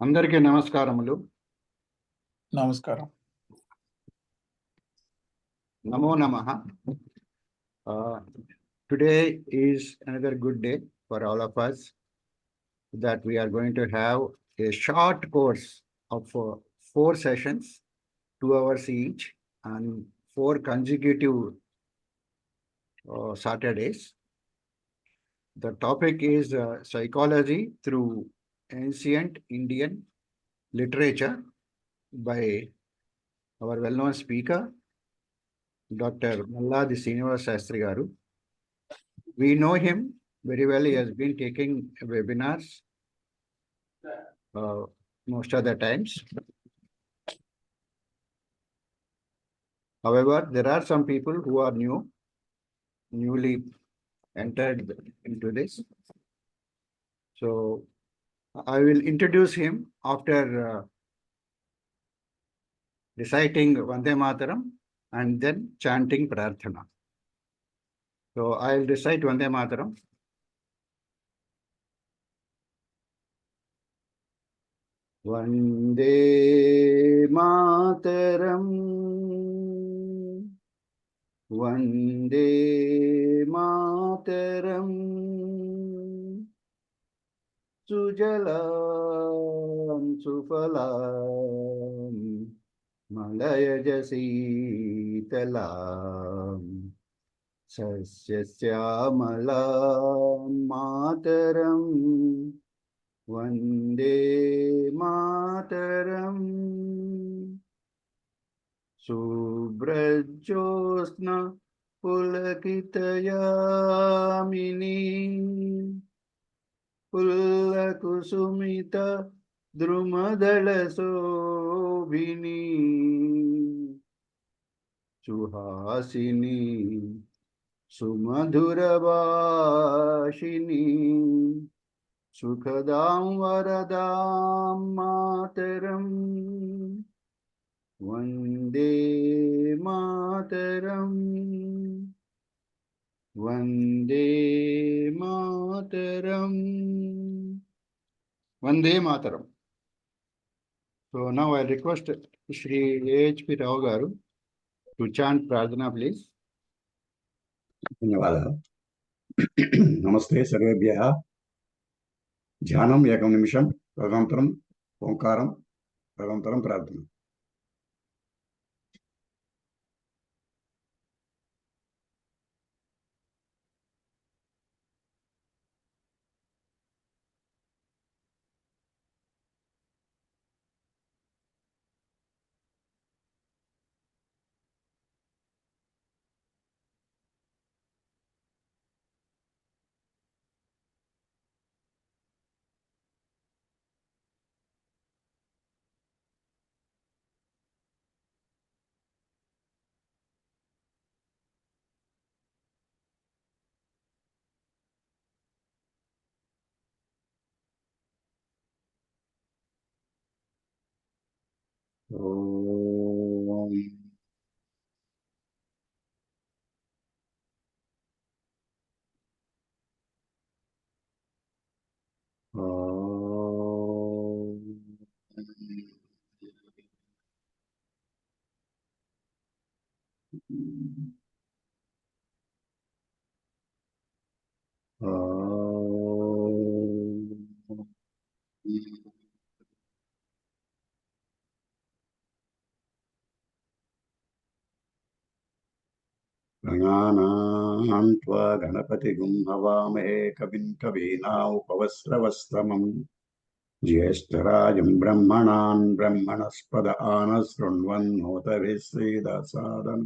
అందరికీ నమస్కారములు. నమస్కారం. నమో నమః. Today is another good day for all of us that we are going to have a short course of 4 sessions, 2 hours each, and 4 consecutive Saturdays. The topic is psychology through ancient Indian literature by our well-known speaker, Dr. Malladi Srinivasa Sastry garu. We know him very well. He has been taking webinars most of the times. However, there are some people who are newly entered into this. So I will introduce him after reciting Vande Mataram and then chanting Prarthana. So I will recite Vande Mataram. Vande Mataram, Vande Mataram, Sujalam Sufalam, Malayaj Sitalam, Sasyamalam Mataram, Vande Mataram, Subrajosna Pulakitayamini, Pullakusumita Drumadala Sobhini, Suhasini Sumadhuravashini, Sukhadam Varadam Mataram, Vande Mataram, Vande Mataram, Vande Mataram. So now I request Shri A.H.P. Rao garu to chant Prarthana, please. ధన్యవాదాలు. నమస్తే సర్వేభ్యః. ధ్యానం ఏకం నిమిషం, తదనంతరం ఓంకారం, తదనంతరం ప్రార్థన. ఓం గణానాం త్వా గణపతిగుం హవామహే కవిం కవీనాముపవస్రవస్తమం జ్యేష్ఠరాజం బ్రహ్మణాన్ బ్రహ్మణస్పద ఆనశృణ్వన్నోతభిः శ్రీదాసాదనం.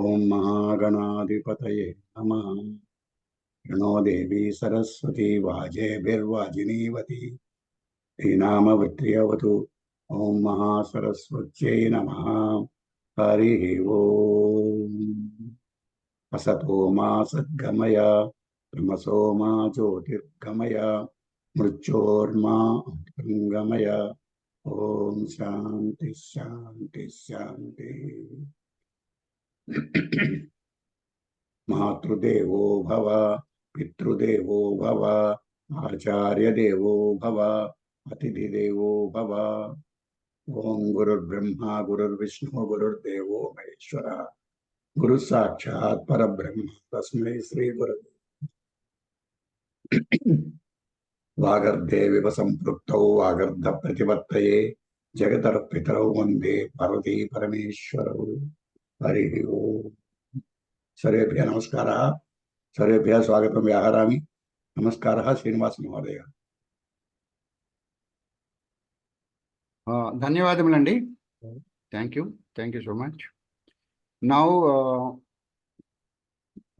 ఓం మహాగణాధిపతయే నమః. ప్రణో దేవీ సరస్వతి వాజేభిర్వాజినీవతి శ్రీనామవృత్రియవతు. ఓం మహాసరస్వత్యై నమః. హరి ఓం. అసతో మా సద్గమయ, తమసో మా జ్యోతిర్గమయ, మృత్యోర్మా అమృతంగమయ. ఓం శాంతి శాంతి శాంతి. మాతృదేవో భవ, పితృదేవో భవ, आचार्य देवो भव अतिथि देवो भव ओम गुरुर्ब्रह्मा गुरुर्विष्णु गुरुर्देवो महेश्वरः गुरु साक्षात् परब्रह्म तस्मै श्री गुरवे वागर्धे संपृक्तौ वागर्ध प्रतिपत्तये जगतर्पितरौ वन्दे पार्वती परमेश्वरौ हरिः ओम् सर्वेभ्यः नमस्कारः सर्वेभ्यः स्वागतं व्याहरामि नमस्कारः श्रीनिवास महोदय ధన్యవాదములండి. Thank you so much. Now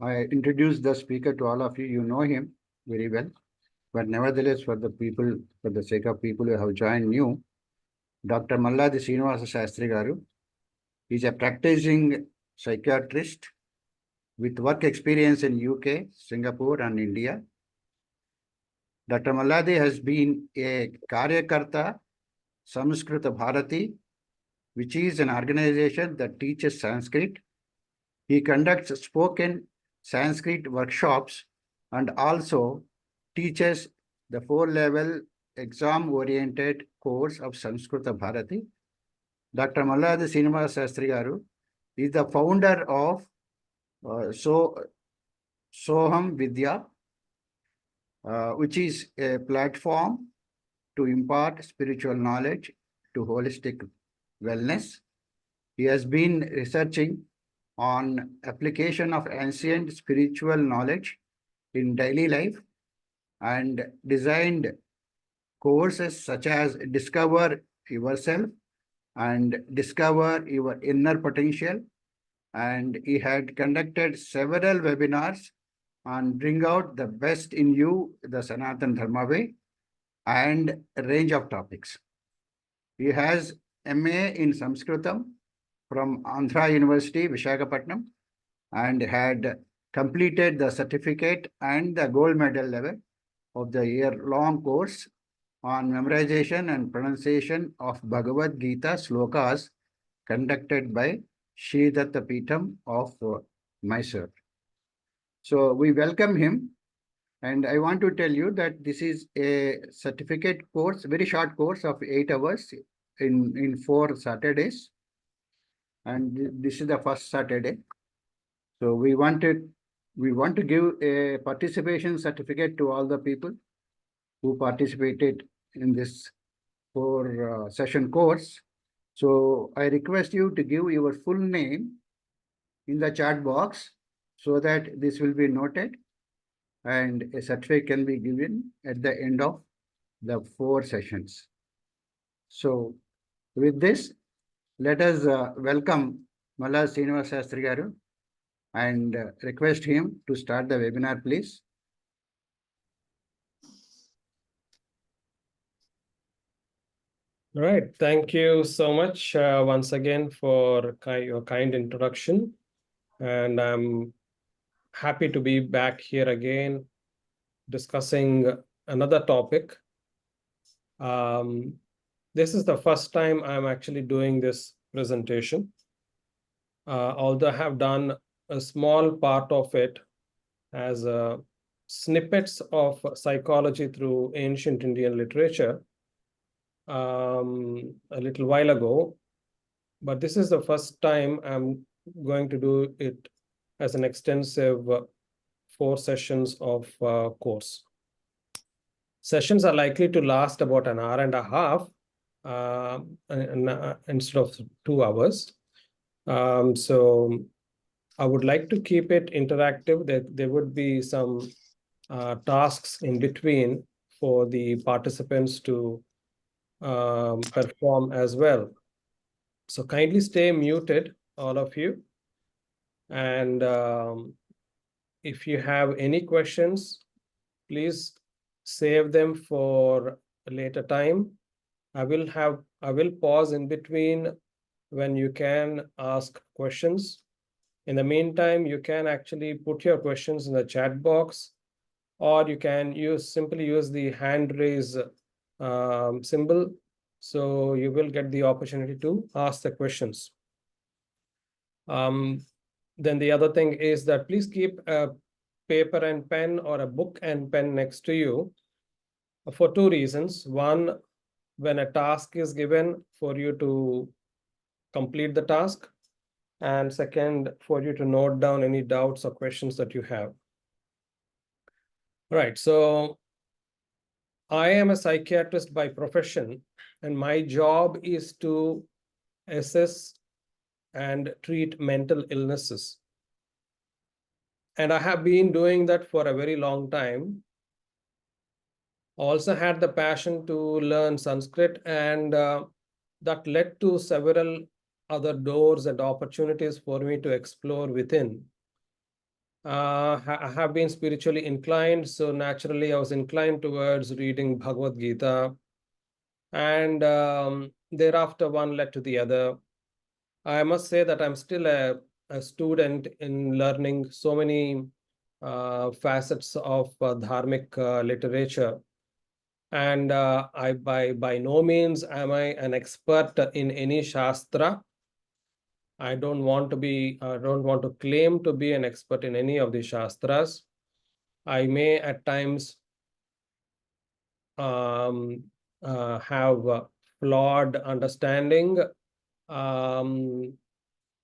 I introduce the speaker to all of you. You know him very well, but nevertheless, for the sake of people who have joined new, Dr. Malladi Srinivasa Sastry garu is a practicing psychiatrist with work experience in UK, Singapore, and India. Dr. Malladi has been a Karyakarta Samskruti Samiti, which is an organization that teaches Sanskrit. He conducts spoken Sanskrit workshops and also teaches the 4-level exam-oriented course of Samskruta Bharati. Dr. Malladi Srinivasa Sastry garu is the founder of Soham Vidya, which is a platform to impart spiritual knowledge to holistic wellness. He has been researching on application of ancient spiritual knowledge in daily life and designed courses such as Discover Yourself and Discover Your Inner Potential. And he had conducted several webinars on Bring Out the Best in You, the Sanatan Dharma Way, and a range of topics. He has MA in Sanskritam from Andhra University, Visakhapatnam, and had completed the certificate and the gold medal level of the year-long course on memorization and pronunciation of Bhagavad Gita slokas conducted by Sridatta Peetham of Mysore. So we welcome him. And I want to tell you that this is a certificate course, very short course of 8 hours in 4 Saturdays. And this is the first Saturday. So we want to give a participation certificate to all the people who participated in this 4-session course. So I request you to give your full name in the chat box so that this will be noted and a certificate can be given at the end of the 4 sessions. So with this, let us welcome Malladi Srinivasa Sastry garu and request him to start the webinar, please. All right. Thank you so much once again for your kind introduction. And I'm happy to be back here again discussing another topic. This is the first time I'm actually doing this presentation. Although I have done a small part of it as snippets of psychology through ancient Indian literature a little while ago, but this is the first time I'm going to do it as an extensive 4 sessions of course. Sessions are likely to last about an hour and a half instead of 2 hours. So I would like to keep it interactive. There would be some tasks in between for the participants to perform as well. So kindly stay muted, all of you. And if you have any questions, please save them for a later time. I will pause in between when you can ask questions. In the meantime, you can actually put your questions in the chat box, or you can simply use the hand raise symbol. So you will get the opportunity to ask the questions. Then the other thing is that please keep a paper and pen or a book and pen next to you for two reasons. One, when a task is given, for you to complete the task, and second, for you to note down any doubts or questions that you have. Right, so I am a psychiatrist by profession, and my job is to assess and treat mental illnesses. And I have been doing that for a very long time. Also had the passion to learn Sanskrit, and that led to several other doors and opportunities for me to explore within. I have been spiritually inclined, so naturally I was inclined towards reading Bhagavad Gita, and thereafter one led to the other. I must say that I'm still a student in learning so many facets of dharmic literature. And I by no means am I an expert in any shastra. I don't want to claim to be an expert in any of the shastras. I may at times have flawed understanding.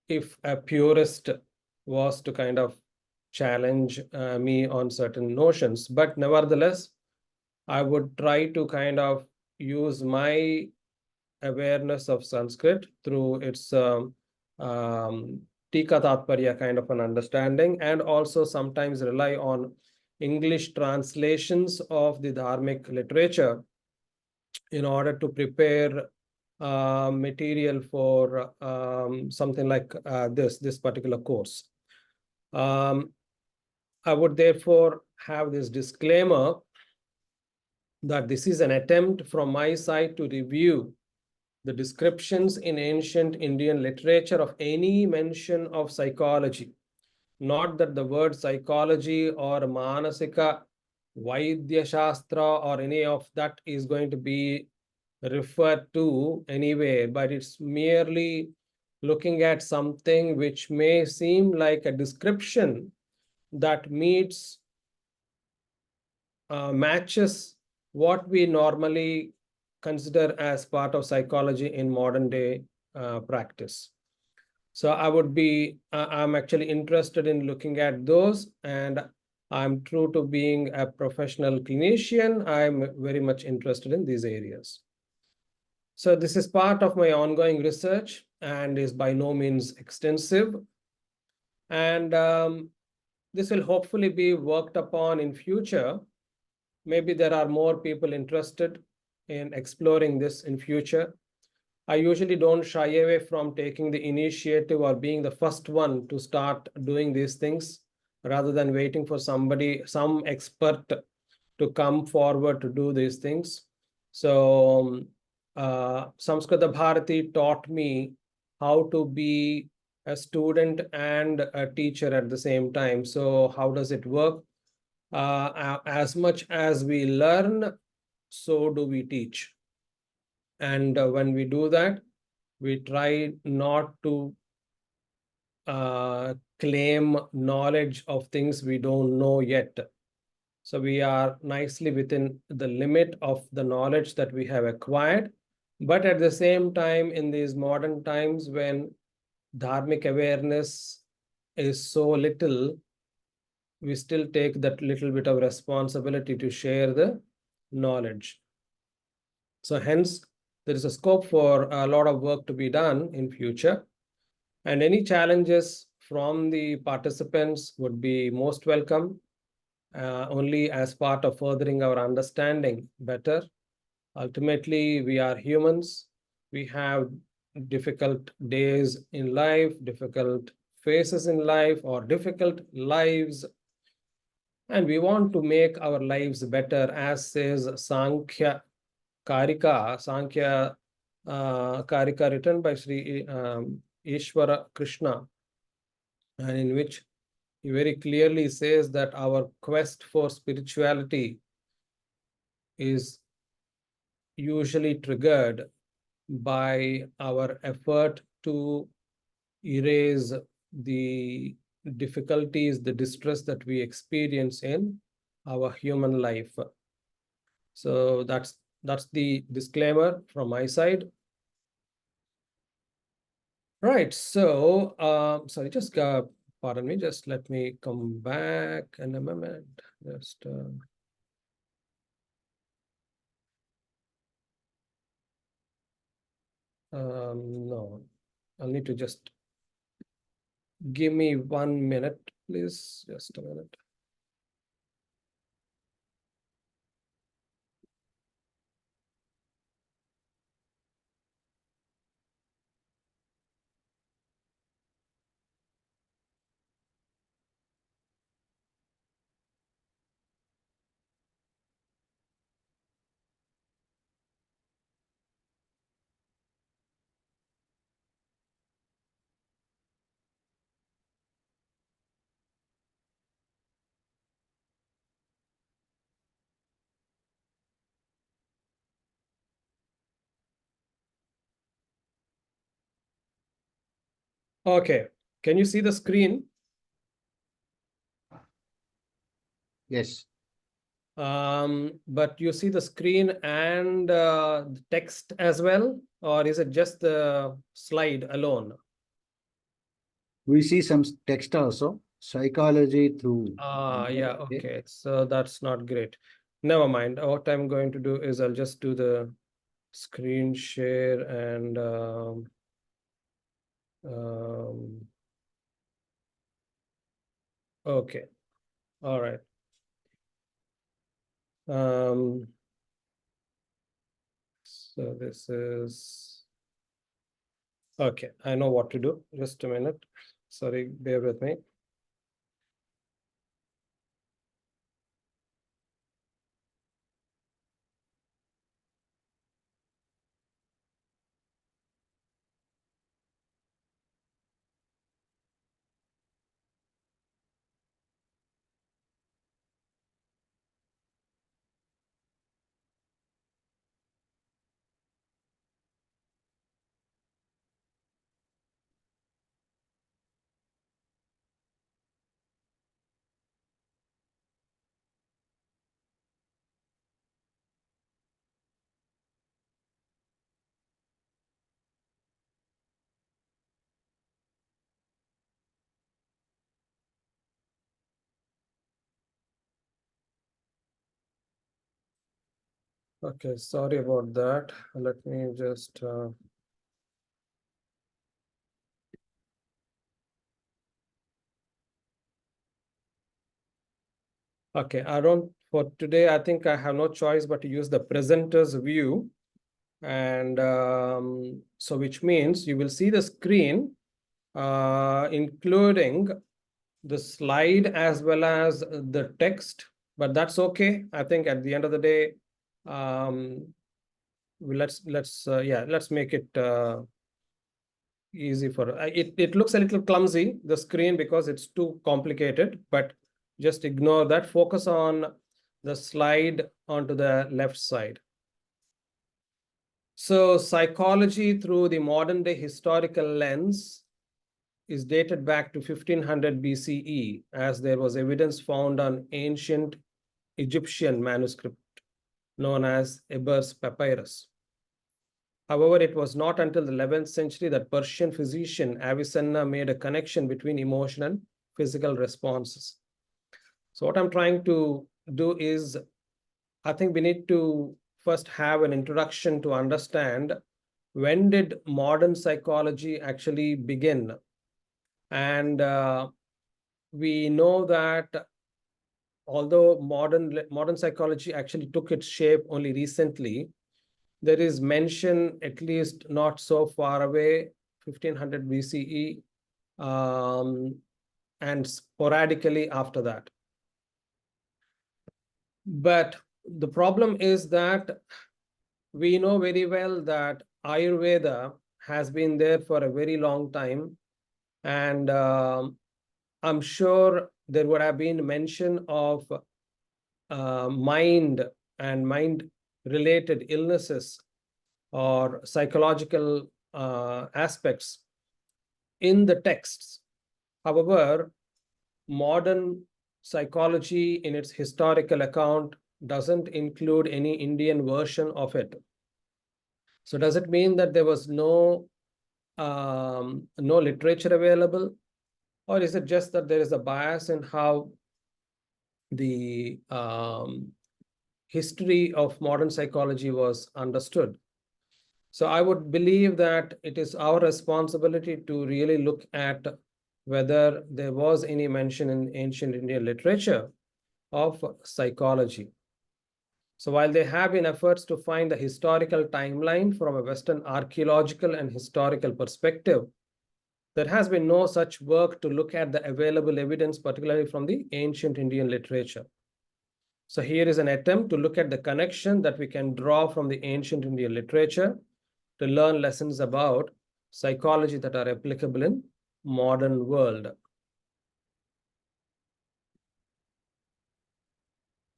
If a purist was to kind of challenge me on certain notions, but nevertheless, I would try to kind of use my awareness of Sanskrit through its Tika Tatparya kind of an understanding, and also sometimes rely on English translations of the dharmic literature in order to prepare material for something like this particular course. I would therefore have this disclaimer that this is an attempt from my side to review the descriptions in ancient Indian literature of any mention of psychology. Not that the word psychology or manasika, Vaidya Shastra or any of that is going to be referred to anywhere, but it's merely looking at something which may seem like a description that matches what we normally consider as part of psychology in modern day practice. So I'm actually interested in looking at those, and I'm true to being a professional clinician. I'm very much interested in these areas. So this is part of my ongoing research and is by no means extensive. And this will hopefully be worked upon in future. Maybe there are more people interested in exploring this in future. I usually don't shy away from taking the initiative or being the first one to start doing these things, rather than waiting for some expert to come forward to do these things. So Samskrita Bharati taught me how to be a student and a teacher at the same time. So how does it work? As much as we learn, so do we teach. And when we do that, we try not to claim knowledge of things we don't know yet. So we are nicely within the limit of the knowledge that we have acquired. But at the same time, in these modern times when dharmic awareness is so little, we still take that little bit of responsibility to share the knowledge. So hence, there is a scope for a lot of work to be done in future. And any challenges from the participants would be most welcome, only as part of furthering our understanding better. Ultimately, we are humans. We have difficult days in life, difficult phases in life, or difficult lives. And we want to make our lives better, as says Sankhya Karika written by Sri Ishvara Krishna, and in which he very clearly says that our quest for spirituality is usually triggered by our effort to erase the difficulties, the distress that we experience in our human life. So that's the disclaimer from my side. Right. So, sorry, just pardon me. Just let me come back in a moment. Just. No, I'll need to just give me 1 minute, please. Just a minute. Okay, can you see the screen? Yes. But you see the screen and the text as well, or is it just the slide alone? We see some text also. Psychology through. Yeah, okay. So that's not great. Never mind. What I'm going to do is I'll just do the screen share and okay. All right. So this is okay. I know what to do. Just a minute. Sorry, bear with me. Okay, sorry about that. Let me just okay, for today, I think I have no choice but to use the presenter's view. And so which means you will see the screen, including the slide as well as the text, but that's okay. I think at the end of the day, let's make it easy for it looks a little clumsy, the screen, because it's too complicated, but just ignore that. Focus on the slide onto the left side. So psychology through the modern day historical lens is dated back to 1500 BCE, as there was evidence found on ancient Egyptian manuscript known as Ebers Papyrus. However, it was not until the 11th century that Persian physician Avicenna made a connection between emotion and physical responses. So what I'm trying to do is, I think we need to first have an introduction to understand when did modern psychology actually begin. And we know that although modern psychology actually took its shape only recently, there is mention, at least not so far away, 1500 BCE, and sporadically after that. But the problem is that we know very well that Ayurveda has been there for a very long time, and I'm sure there would have been mention of mind and mind-related illnesses or psychological aspects in the texts. However, modern psychology in its historical account doesn't include any Indian version of it. So does it mean that there was no literature available? Or is it just that there is a bias in how the history of modern psychology was understood? So I would believe that it is our responsibility to really look at whether there was any mention in ancient Indian literature of psychology. So while there have been efforts to find a historical timeline from a Western archaeological and historical perspective, there has been no such work to look at the available evidence, particularly from the ancient Indian literature. So here is an attempt to look at the connection that we can draw from the ancient Indian literature to learn lessons about psychology that are applicable in modern world.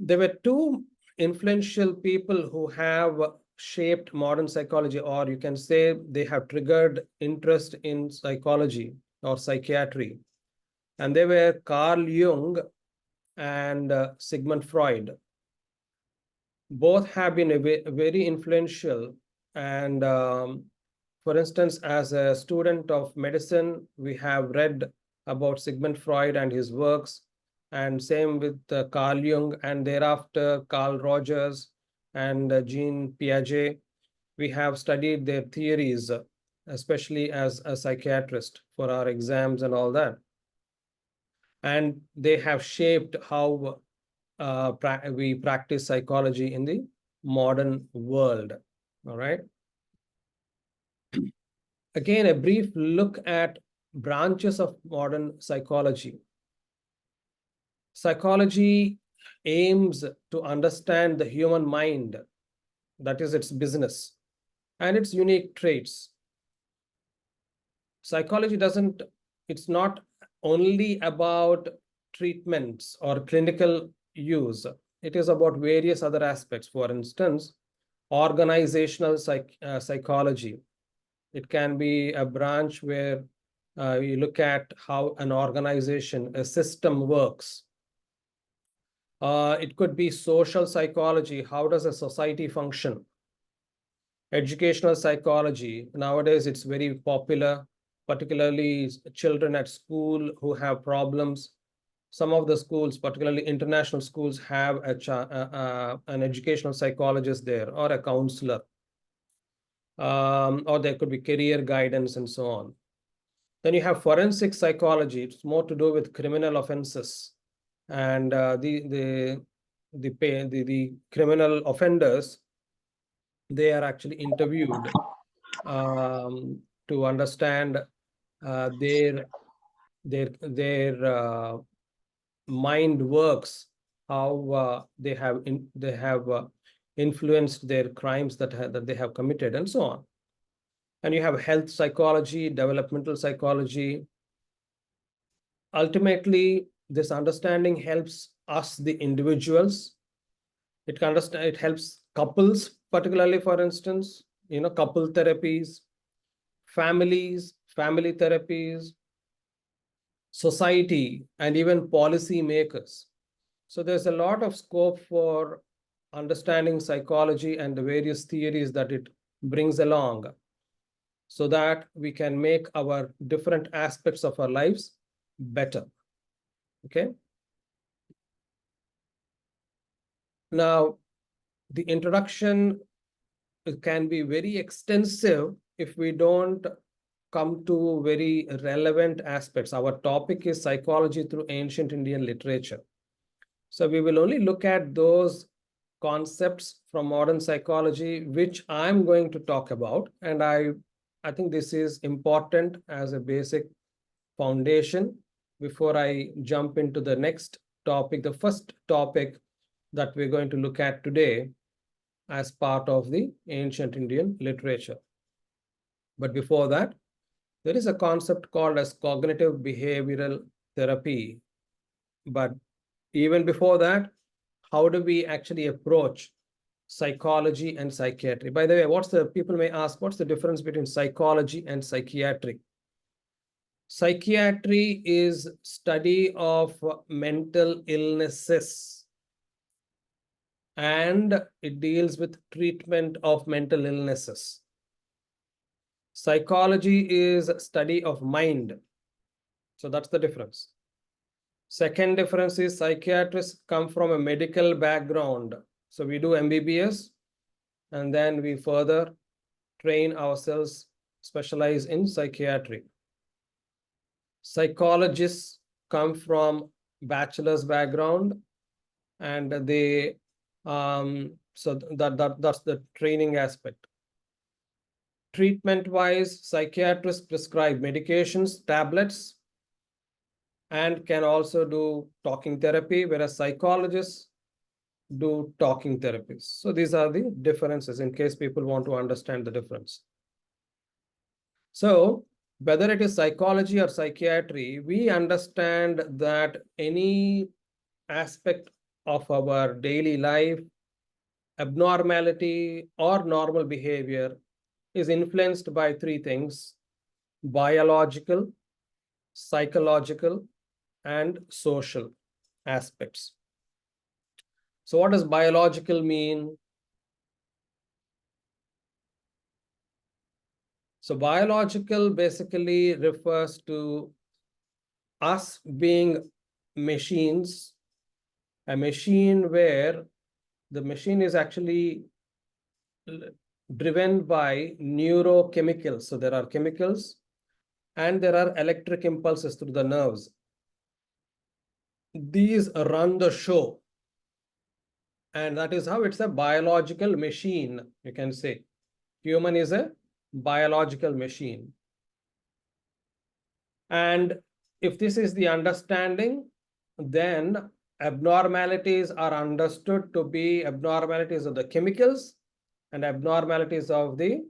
There were two influential people who have shaped modern psychology, or you can say they have triggered interest in psychology or psychiatry. And they were Carl Jung and Sigmund Freud. Both have been very influential. And for instance, as a student of medicine, we have read about Sigmund Freud and his works, and same with Carl Jung, and thereafter Carl Rogers and Jean Piaget. We have studied their theories, especially as a psychiatrist for our exams and all that. And they have shaped how we practice psychology in the modern world. All right. Again, a brief look at branches of modern psychology. Psychology aims to understand the human mind, that is its business, and its unique traits. Psychology it's not only about treatments or clinical use. It is about various other aspects. For instance, organizational psychology. It can be a branch where you look at how an organization, a system works. It could be social psychology. How does a society function? Educational psychology. Nowadays, it's very popular, particularly children at school who have problems. Some of the schools, particularly international schools, have an educational psychologist there or a counselor. Or there could be career guidance and so on. Then you have forensic psychology. It's more to do with criminal offenses, and the criminal offenders, they are actually interviewed to understand their mind works, how they have influenced their crimes that they have committed, and so on. And you have health psychology, developmental psychology. Ultimately, this understanding helps us, the individuals. It helps couples, particularly, for instance, couple therapies, families, family therapies, society, and even policy makers. So there's a lot of scope for understanding psychology and the various theories that it brings along, so that we can make our different aspects of our lives better. Okay. Now, the introduction can be very extensive if we don't come to very relevant aspects. Our topic is psychology through ancient Indian literature. So we will only look at those concepts from modern psychology, which I'm going to talk about. And I think this is important as a basic foundation before I jump into the next topic, the first topic that we're going to look at today as part of the ancient Indian literature. But before that, there is a concept called as cognitive behavioral therapy. But even before that, how do we actually approach psychology and psychiatry? By the way, people may ask, what's the difference between psychology and psychiatry? Psychiatry is study of mental illnesses. and it deals with treatment of mental illnesses. Psychology is study of mind. So that's the difference. Second difference is psychiatrists come from a medical background. So we do MBBS and then we further train ourselves, specialize in psychiatry. Psychologists come from bachelor's background and they so that's the training aspect. Treatment wise, psychiatrists prescribe medications, tablets, and can also do talking therapy, whereas psychologists do talking therapies. So these are the differences in case people want to understand the difference. So whether it is psychology or psychiatry, we understand that any aspect of our daily life, abnormality or normal behavior is influenced by three things: biological, psychological, and social aspects. So what does biological mean? So biological basically refers to us being machines, a machine where the machine is actually driven by neurochemicals. So there are chemicals and there are electric impulses through the nerves. These run the show. And that is how it's a biological machine, you can say. Human is a biological machine. And if this is the understanding, then abnormalities are understood to be abnormalities of the chemicals and abnormalities of the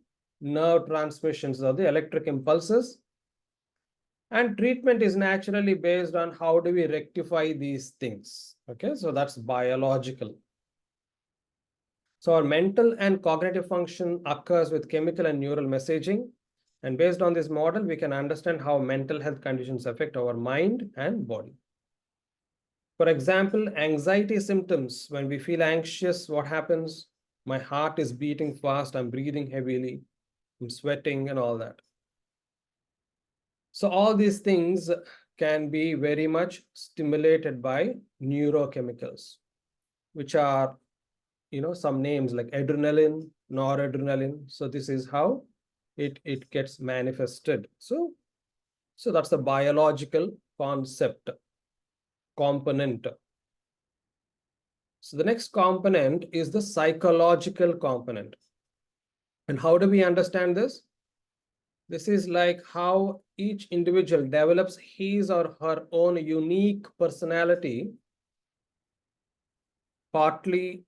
nerve transmissions of the electric impulses. And treatment is naturally based on how do we rectify these things. Okay, so that's biological. So our mental and cognitive function occurs with chemical and neural messaging. And based on this model, we can understand how mental health conditions affect our mind and body. For example, anxiety symptoms. When we feel anxious, what happens? My heart is beating fast, I'm breathing heavily, I'm sweating and all that. So all these things can be very much stimulated by neurochemicals, which are, some names like adrenaline, noradrenaline. So this is how it gets manifested. So that's the biological concept component. So the next component is the psychological component. And how do we understand this? This is like how each individual develops his or her own unique personality, partly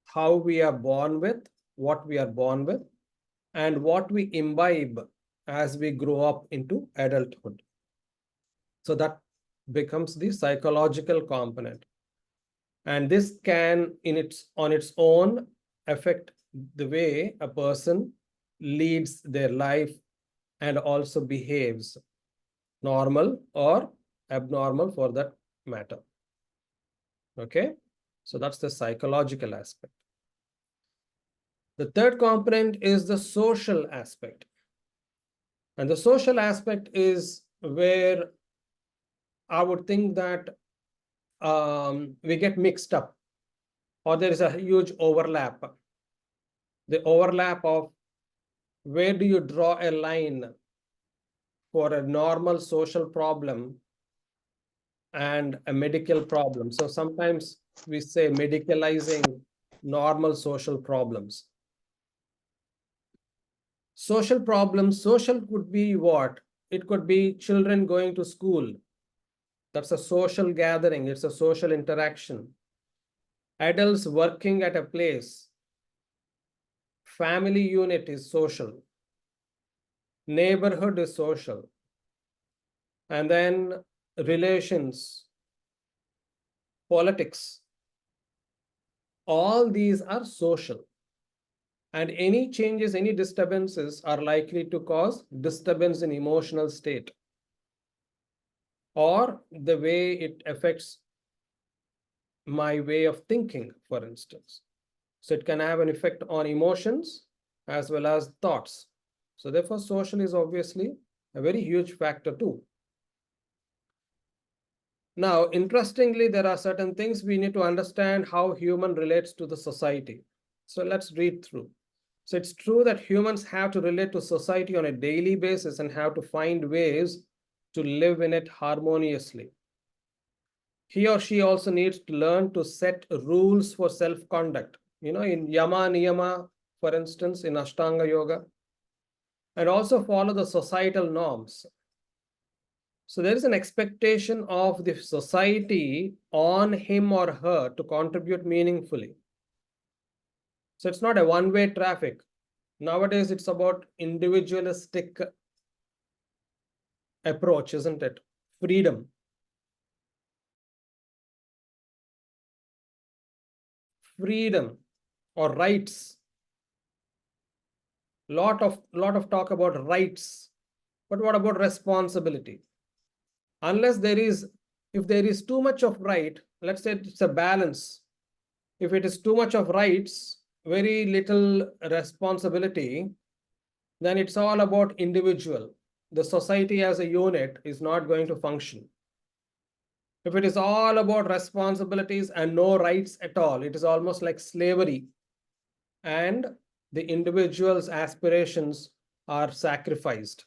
how we are born with, what we are born with, and what we imbibe as we grow up into adulthood. So that becomes the psychological component. And this can, on its own, affect the way a person leads their life and also behaves, normal or abnormal for that matter. Okay, so that's the psychological aspect. The third component is the social aspect. And the social aspect is where I would think that we get mixed up, or there is a huge overlap. The overlap of where do you draw a line for a normal social problem and a medical problem. So sometimes we say medicalizing normal social problems. Social problems, social could be what? It could be children going to school. That's a social gathering, it's a social interaction. Adults working at a place. Family unit is social. Neighborhood is social. And then relations, politics. All these are social. And any changes, any disturbances are likely to cause disturbance in emotional state, or the way it affects my way of thinking, for instance. So it can have an effect on emotions as well as thoughts. So therefore, social is obviously a very huge factor too. Now, interestingly, there are certain things we need to understand how human relates to the society. So let's read through. So it's true that humans have to relate to society on a daily basis and have to find ways to live in it harmoniously. He or she also needs to learn to set rules for self-conduct. In Yama Niyama, for instance, in Ashtanga Yoga, and also follow the societal norms. So there is an expectation of the society on him or her to contribute meaningfully. So it's not a one-way traffic. Nowadays, it's about individualistic approach, isn't it? Freedom. Freedom or rights. Lot of talk about rights. But what about responsibility? Unless if there is too much of right, let's say it's a balance. If it is too much of rights, very little responsibility, then it's all about individual. The society as a unit is not going to function. If it is all about responsibilities and no rights at all, it is almost like slavery. And the individual's aspirations are sacrificed.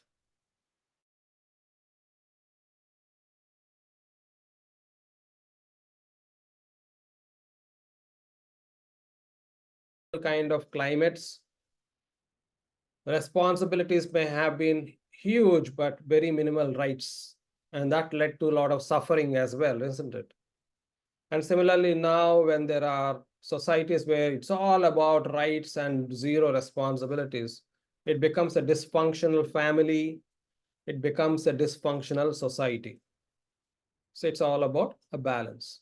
Kind of climates, responsibilities may have been huge, but very minimal rights. And that led to a lot of suffering as well, isn't it? And similarly, now when there are societies where it's all about rights and zero responsibilities, it becomes a dysfunctional family, it becomes a dysfunctional society. So it's all about a balance.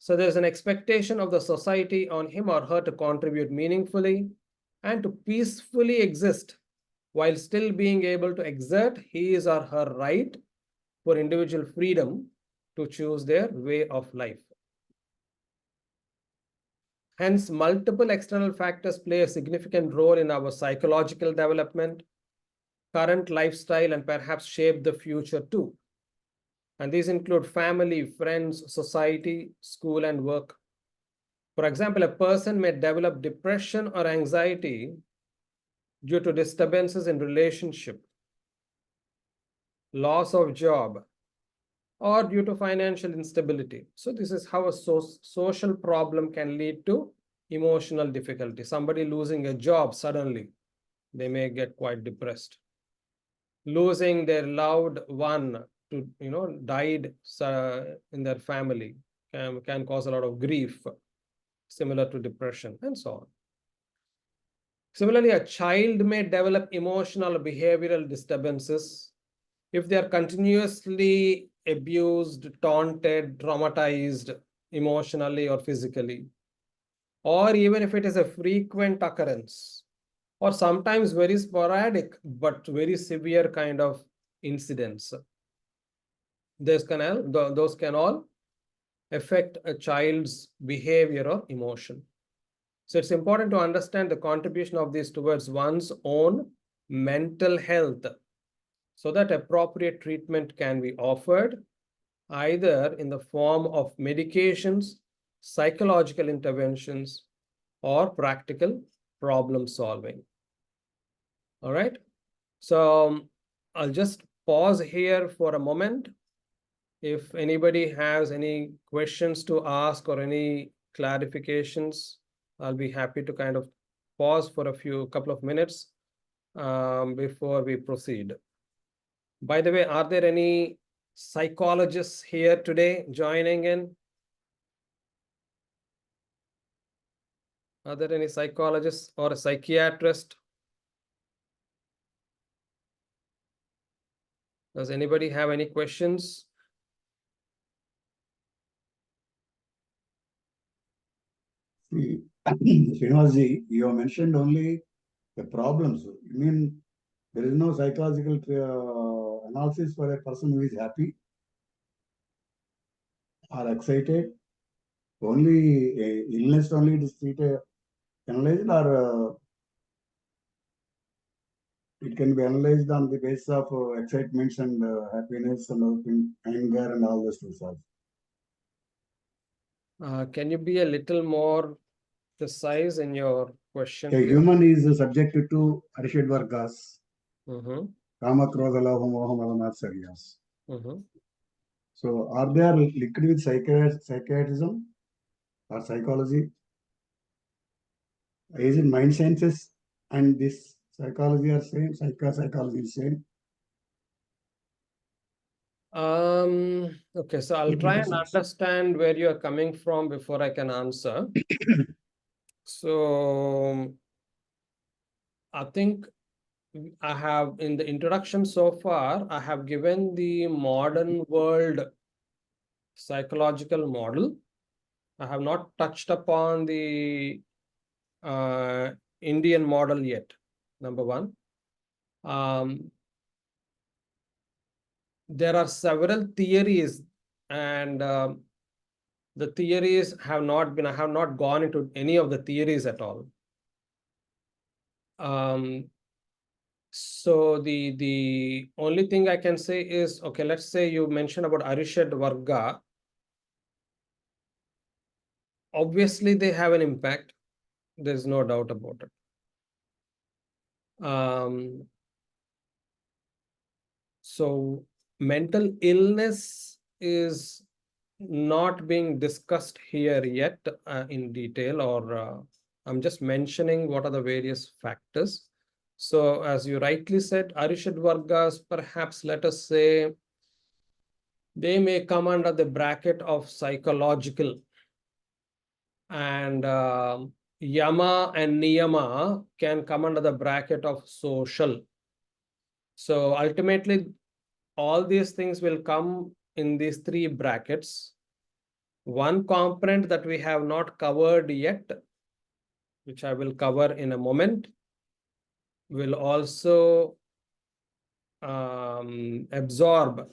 So there's an expectation of the society on him or her to contribute meaningfully and to peacefully exist while still being able to exert his or her right for individual freedom to choose their way of life. Hence, multiple external factors play a significant role in our psychological development, current lifestyle, and perhaps shape the future too. And these include family, friends, society, school, and work. For example, a person may develop depression or anxiety due to disturbances in relationship, loss of job, or due to financial instability. So this is how a social problem can lead to emotional difficulty. Somebody losing a job suddenly, they may get quite depressed. Losing their loved one to, died in their family can cause a lot of grief, similar to depression, and so on. Similarly, a child may develop emotional behavioral disturbances if they are continuously abused, taunted, traumatized emotionally or physically, or even if it is a frequent occurrence, or sometimes very sporadic but very severe kind of incidents. Those can all affect a child's behavior or emotion. So it's important to understand the contribution of these towards one's own mental health so that appropriate treatment can be offered either in the form of medications, psychological interventions, or practical problem solving. All right. So I'll just pause here for a moment. If anybody has any questions to ask or any clarifications, I'll be happy to kind of pause for a couple of minutes before we proceed. By the way, are there any psychologists here today joining in? Are there any psychologists or a psychiatrist? Does anybody have any questions? See, Srinivasa, you have mentioned only the problems. You mean there is no psychological analysis for a person who is happy or excited Only illness only it is treated, analyzed, or it can be analyzed on the basis of excitements and happiness and all things, anger and all those things also. Can you be a little more precise in your question, A please? human is subjected to Arishad Vargas, Mhm, Kama, Krodha, Lobha, Moha, Mada, Matsariyas. mhm. So, are they linked with psychiatrism or psychology? Is it mind sciences and this psychology are same? Psychology is same? Okay, so I'll try and Implications. understand where you are coming from before I can answer. So I think I have, in the introduction so far, I have given the modern world psychological model. I have not touched upon the Indian model yet, number one. There are several theories, and the theories have not been, I have not gone into any of the theories at all. So the only thing I can say is, okay, let's say you mentioned about Arishad Varga. Obviously, they have an impact. There's no doubt about it. So mental illness is not being discussed here yet in detail, or I'm just mentioning what are the various factors. So as you rightly said, Arishad Vargas, perhaps let us say, they may come under the bracket of psychological, and Yama and Niyama can come under the bracket of social. So ultimately, all these things will come in these three brackets. One component that we have not covered yet, which I will cover in a moment, will also absorb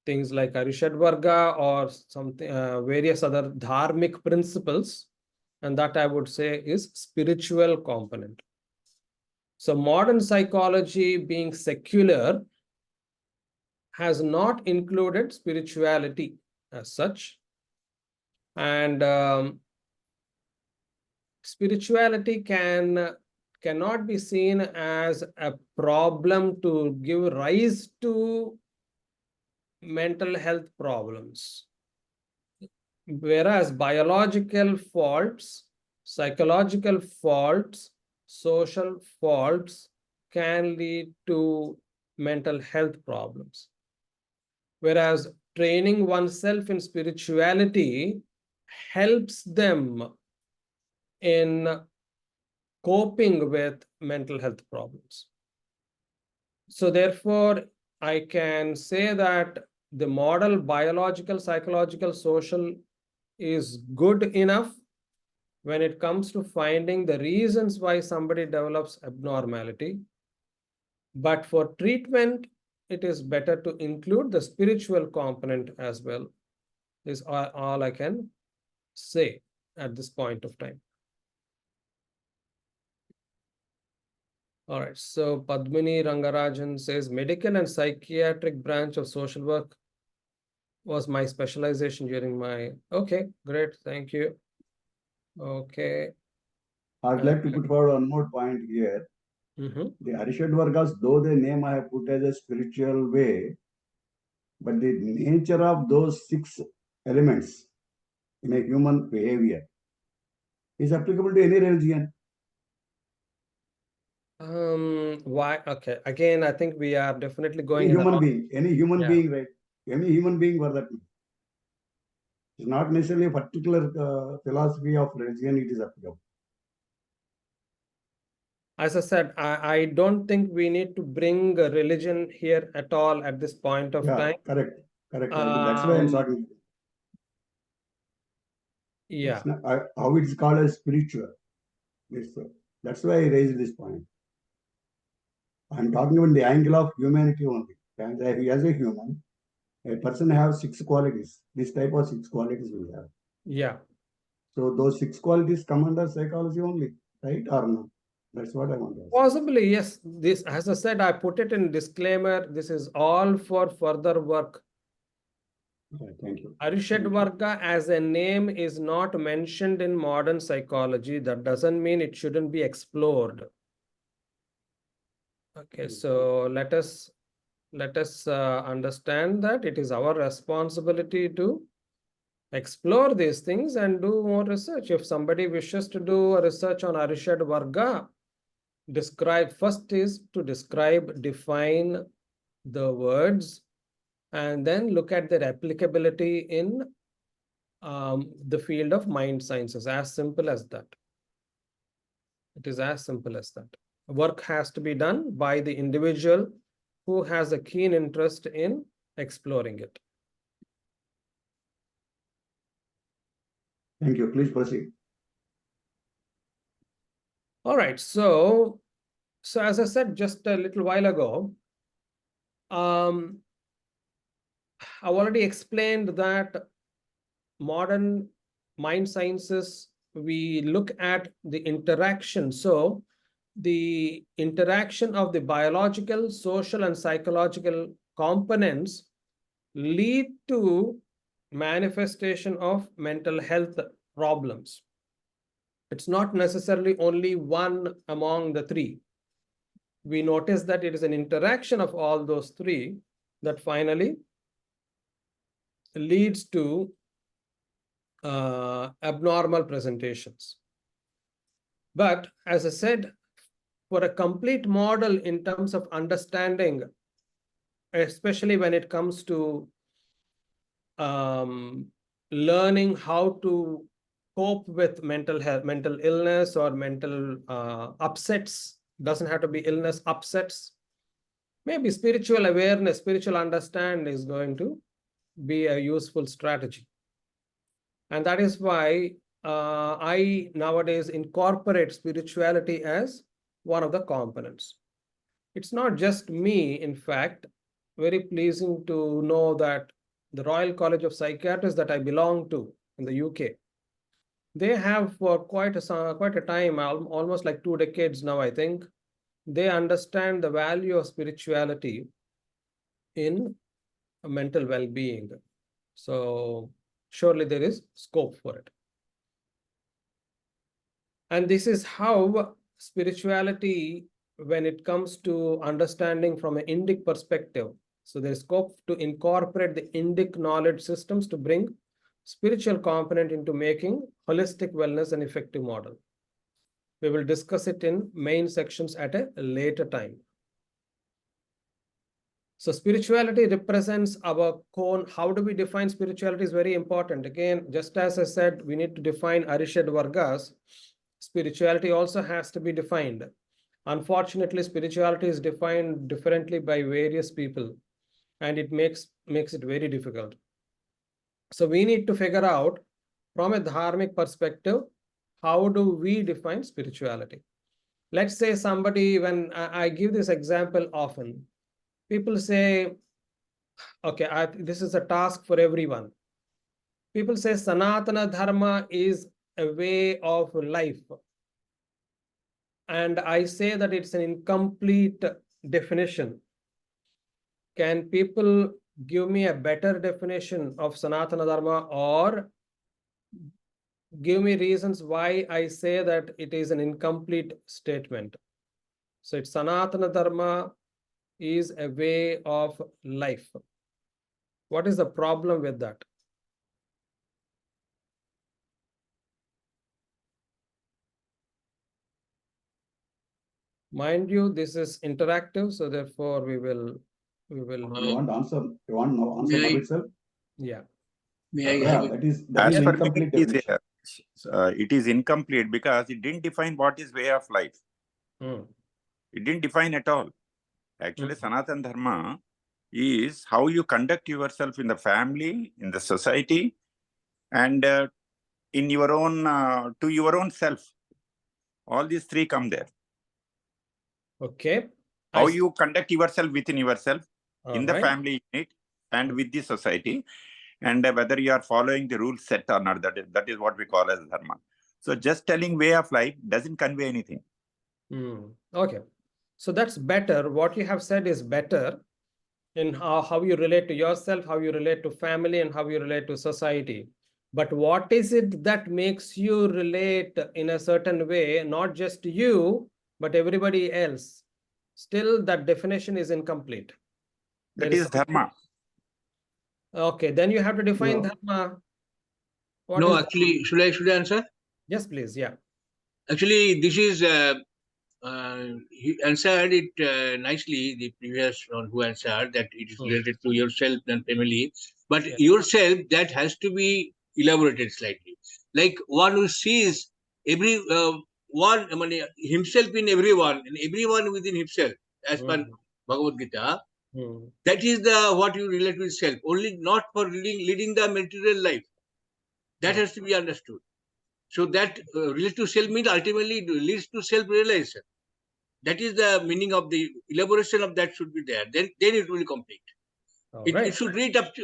things like Arishad Varga or something, various other dharmic principles, and that I would say is spiritual component. So modern psychology, being secular, has not included spirituality as such, and spirituality cannot be seen as a problem to give rise to mental health problems, whereas biological faults, psychological faults, social faults can lead to mental health problems, whereas training oneself in spirituality helps them in coping with mental health problems. So therefore, I can say that the model biological, psychological, social is good enough when it comes to finding the reasons why somebody develops abnormality. But for treatment, it is better to include the spiritual component as well, is all I can say at this point of time. All right, so Padmini Rangarajan says, medical and psychiatric branch of social work was my specialization during my, okay, great, thank you. Okay. I'd like to put forward one more point here. The Arishad Vargas, though the name I have put as a spiritual way, but the nature of those 6 elements in a human behavior is applicable to any religion. Why? Okay, again, I think we are definitely going Any in human being, any human Yeah. being, right? Any human being for that. It's not necessarily a particular philosophy of religion, it is applicable. As I said, I don't think we need to bring religion here at all at this point of Yeah, time. correct. That's why I'm talking. Yeah. It's not, how it's called as spiritual. That's why I raised this point. I'm talking about the angle of humanity only. And as a human, a person has 6 qualities. This type of 6 qualities we have. Yeah. So those 6 qualities come under psychology only, right or no? That's what I want to ask. Possibly, yes. This, as I said, I put it in disclaimer. This is all for further work. Okay, thank you. Arishad Varga as a name is not mentioned in modern psychology. That doesn't mean it shouldn't be explored. Okay, so let us understand that it is our responsibility to explore these things and do more research. If somebody wishes to do a research on Arishad Varga, first is to define the words, and then look at their applicability in the field of mind sciences. As simple as that. It is as simple as that. Work has to be done by the individual who has a keen interest in exploring it. Thank you. Please proceed. All right. So as I said just a little while ago, I've already explained that modern mind sciences, we look at the interaction. So the interaction of the biological, social, and psychological components lead to manifestation of mental health problems. It's not necessarily only one among the three. We notice that it is an interaction of all those three that finally leads to abnormal presentations. But as I said, for a complete model in terms of understanding, especially when it comes to learning how to cope with mental health, mental illness, or mental upsets, doesn't have to be illness, upsets. Maybe spiritual awareness, spiritual understanding is going to be a useful strategy. And that is why I nowadays incorporate spirituality as one of the components. It's not just me, in fact, very pleasing to know that the Royal College of Psychiatrists that I belong to in the UK, they have for quite a time, almost like 2 decades now, I think, they understand the value of spirituality in mental well-being. So surely there is scope for it. And this is how spirituality, when it comes to understanding from an Indic perspective, so there's scope to incorporate the Indic knowledge systems to bring spiritual component into making holistic wellness an effective model. We will discuss it in main sections at a later time. So spirituality represents our cone. How do we define spirituality is very important. Again, just as I said, we need to define Arishad Vargas. Spirituality also has to be defined. Unfortunately, spirituality is defined differently by various people, and it makes it very difficult. So we need to figure out from a dharmic perspective, how do we define spirituality? Let's say somebody, when I give this example often, people say, okay, this is a task for everyone. People say Sanatana Dharma is a way of life. And I say that it's an incomplete definition. Can people give me a better definition of Sanatana Dharma, or give me reasons why I say that it is an incomplete statement? So it's Sanatana Dharma is a way of life. What is the problem with that? Mind you, this is interactive, so therefore we will. You want answer? You want no answer May I- itself? Yeah. May I Yeah, have that is As per me, incomplete it is, definition. it is incomplete because it didn't define what is way of life. It didn't define at all. Actually, Sanatana Dharma is how you conduct yourself in the family, in the society, and in your own, to your own self. All these three come there. Okay. How you conduct yourself within yourself, in the right. family unit, and with the society. and whether you are following the rules set or not. That is what we call as dharma. So just telling way of life doesn't convey anything. Okay, so that's better. What you have said is better in how you relate to yourself, how you relate to family, and how you relate to society. But what is it that makes you relate in a certain way, not just you, but everybody else? Still, that definition is incomplete. That is dharma. Okay, then you have to define No. dharma. What No, is actually, should I answer? Yes, please. Yeah. Actually, this is he answered it nicely. The previous one who answered that it is related to yourself and family, but Yeah. yourself that has to be elaborated slightly. Like one who sees every one, I mean, himself in everyone and everyone within himself, as per Bhagavad Gita. That is the what you relate with self. Only not for leading the material life. That has to be understood. So that relate to self means ultimately leads to self-realization. That is the meaning of the elaboration of that should be there. Then it will complete. It should reach up to,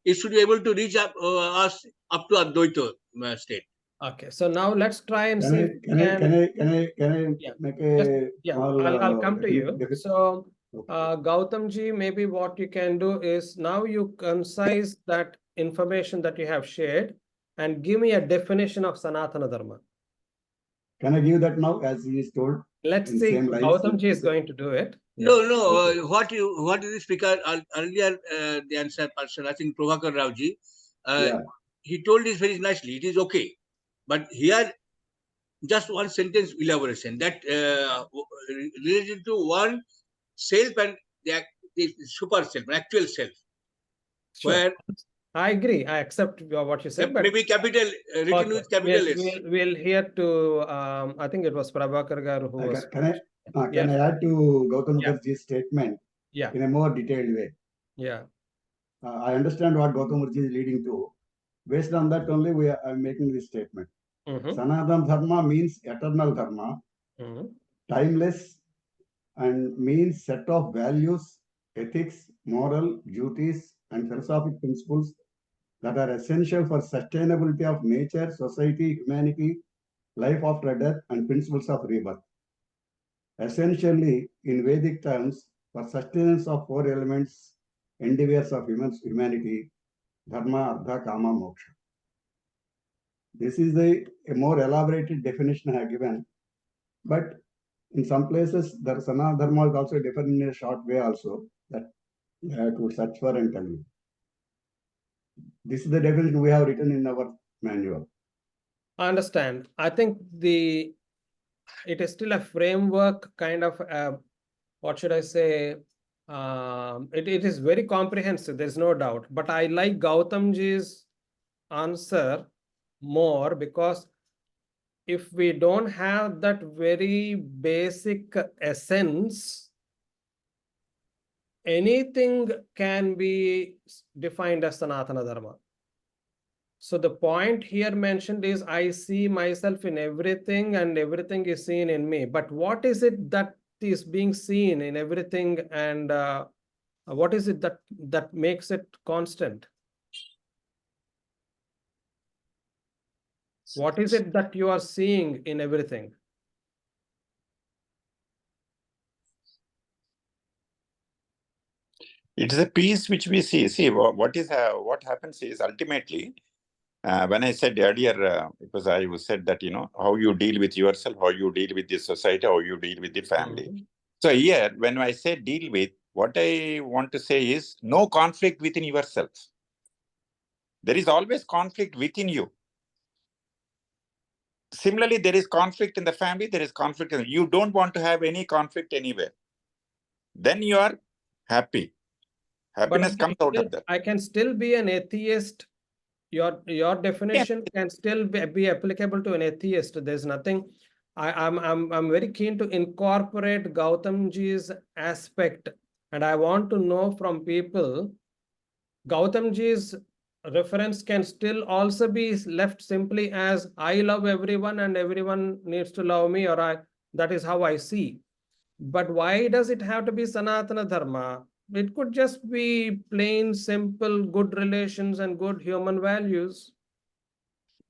it should be able to reach up us up to Advaita state. Okay, so now let's try and see. Can I Yeah. make a small? I'll come to you. So, Okay. Gautam ji, maybe what you can do is now you concise that information that you have shared and give me a definition of Sanatana Dharma. Can I give that now as he is told? Let's in see. same lines? Gautam ji is going to do it. No, Okay. what is the speaker earlier the answer person, I think Prabhakar Rao ji, Yeah. he told this very nicely. It is okay, but here just one sentence elaboration that related to one self and the super self, actual self. Sure. Where I agree. I accept what you said, but maybe capital written okay. with capital S. We'll hear to. I think it was Prabhakar Garu who was. Can I Yes. add to Gautam Yeah. Mukherjee's statement Yeah. in a more detailed way? Yeah. I understand what Gautam Mukherjee is leading to. Based on that only, I'm making this statement. Sanatana Dharma means eternal Dharma, timeless, and means set of values, ethics, moral duties, and philosophic principles that are essential for sustainability of nature, society, humanity, life after death, and principles of rebirth. Essentially, in Vedic terms, for sustenance of four elements, endeavors of humanity, dharma, artha, kama, moksha. This is a more elaborated definition I have given, but in some places, the Sanatana Dharma is also defined in a short way also that you have to search for and tell you. This is the definition we have written in our manual. I understand. I think it is still a framework kind of, what should I say? It is very comprehensive, there's no doubt. But I like Gautamji's answer more because if we don't have that very basic essence, anything can be defined as Sanatana Dharma. So the point here mentioned is I see myself in everything and everything is seen in me. But what is it that is being seen in everything, and what is it that makes it constant? What is it that you are seeing in everything? It is a peace which we see. See, what happens is ultimately, when I said earlier, because I said that, how you deal with yourself, how you deal with the society, how you deal with the family. So here, when I say deal with, what I want to say is no conflict within yourself. There is always conflict within you. Similarly, there is conflict in the family, there is conflict. You don't want to have any conflict anywhere. Then you are happy. Happiness comes out of that. I can still be an atheist. Your definition can still be applicable to an atheist. There's nothing. I'm very keen to incorporate Gautamji's aspect, and I want to know from people. Gautamji's reference can still also be left simply as I love everyone and everyone needs to love me, or that is how I see. But why does it have to be Sanatana Dharma? It could just be plain, simple, good relations and good human values.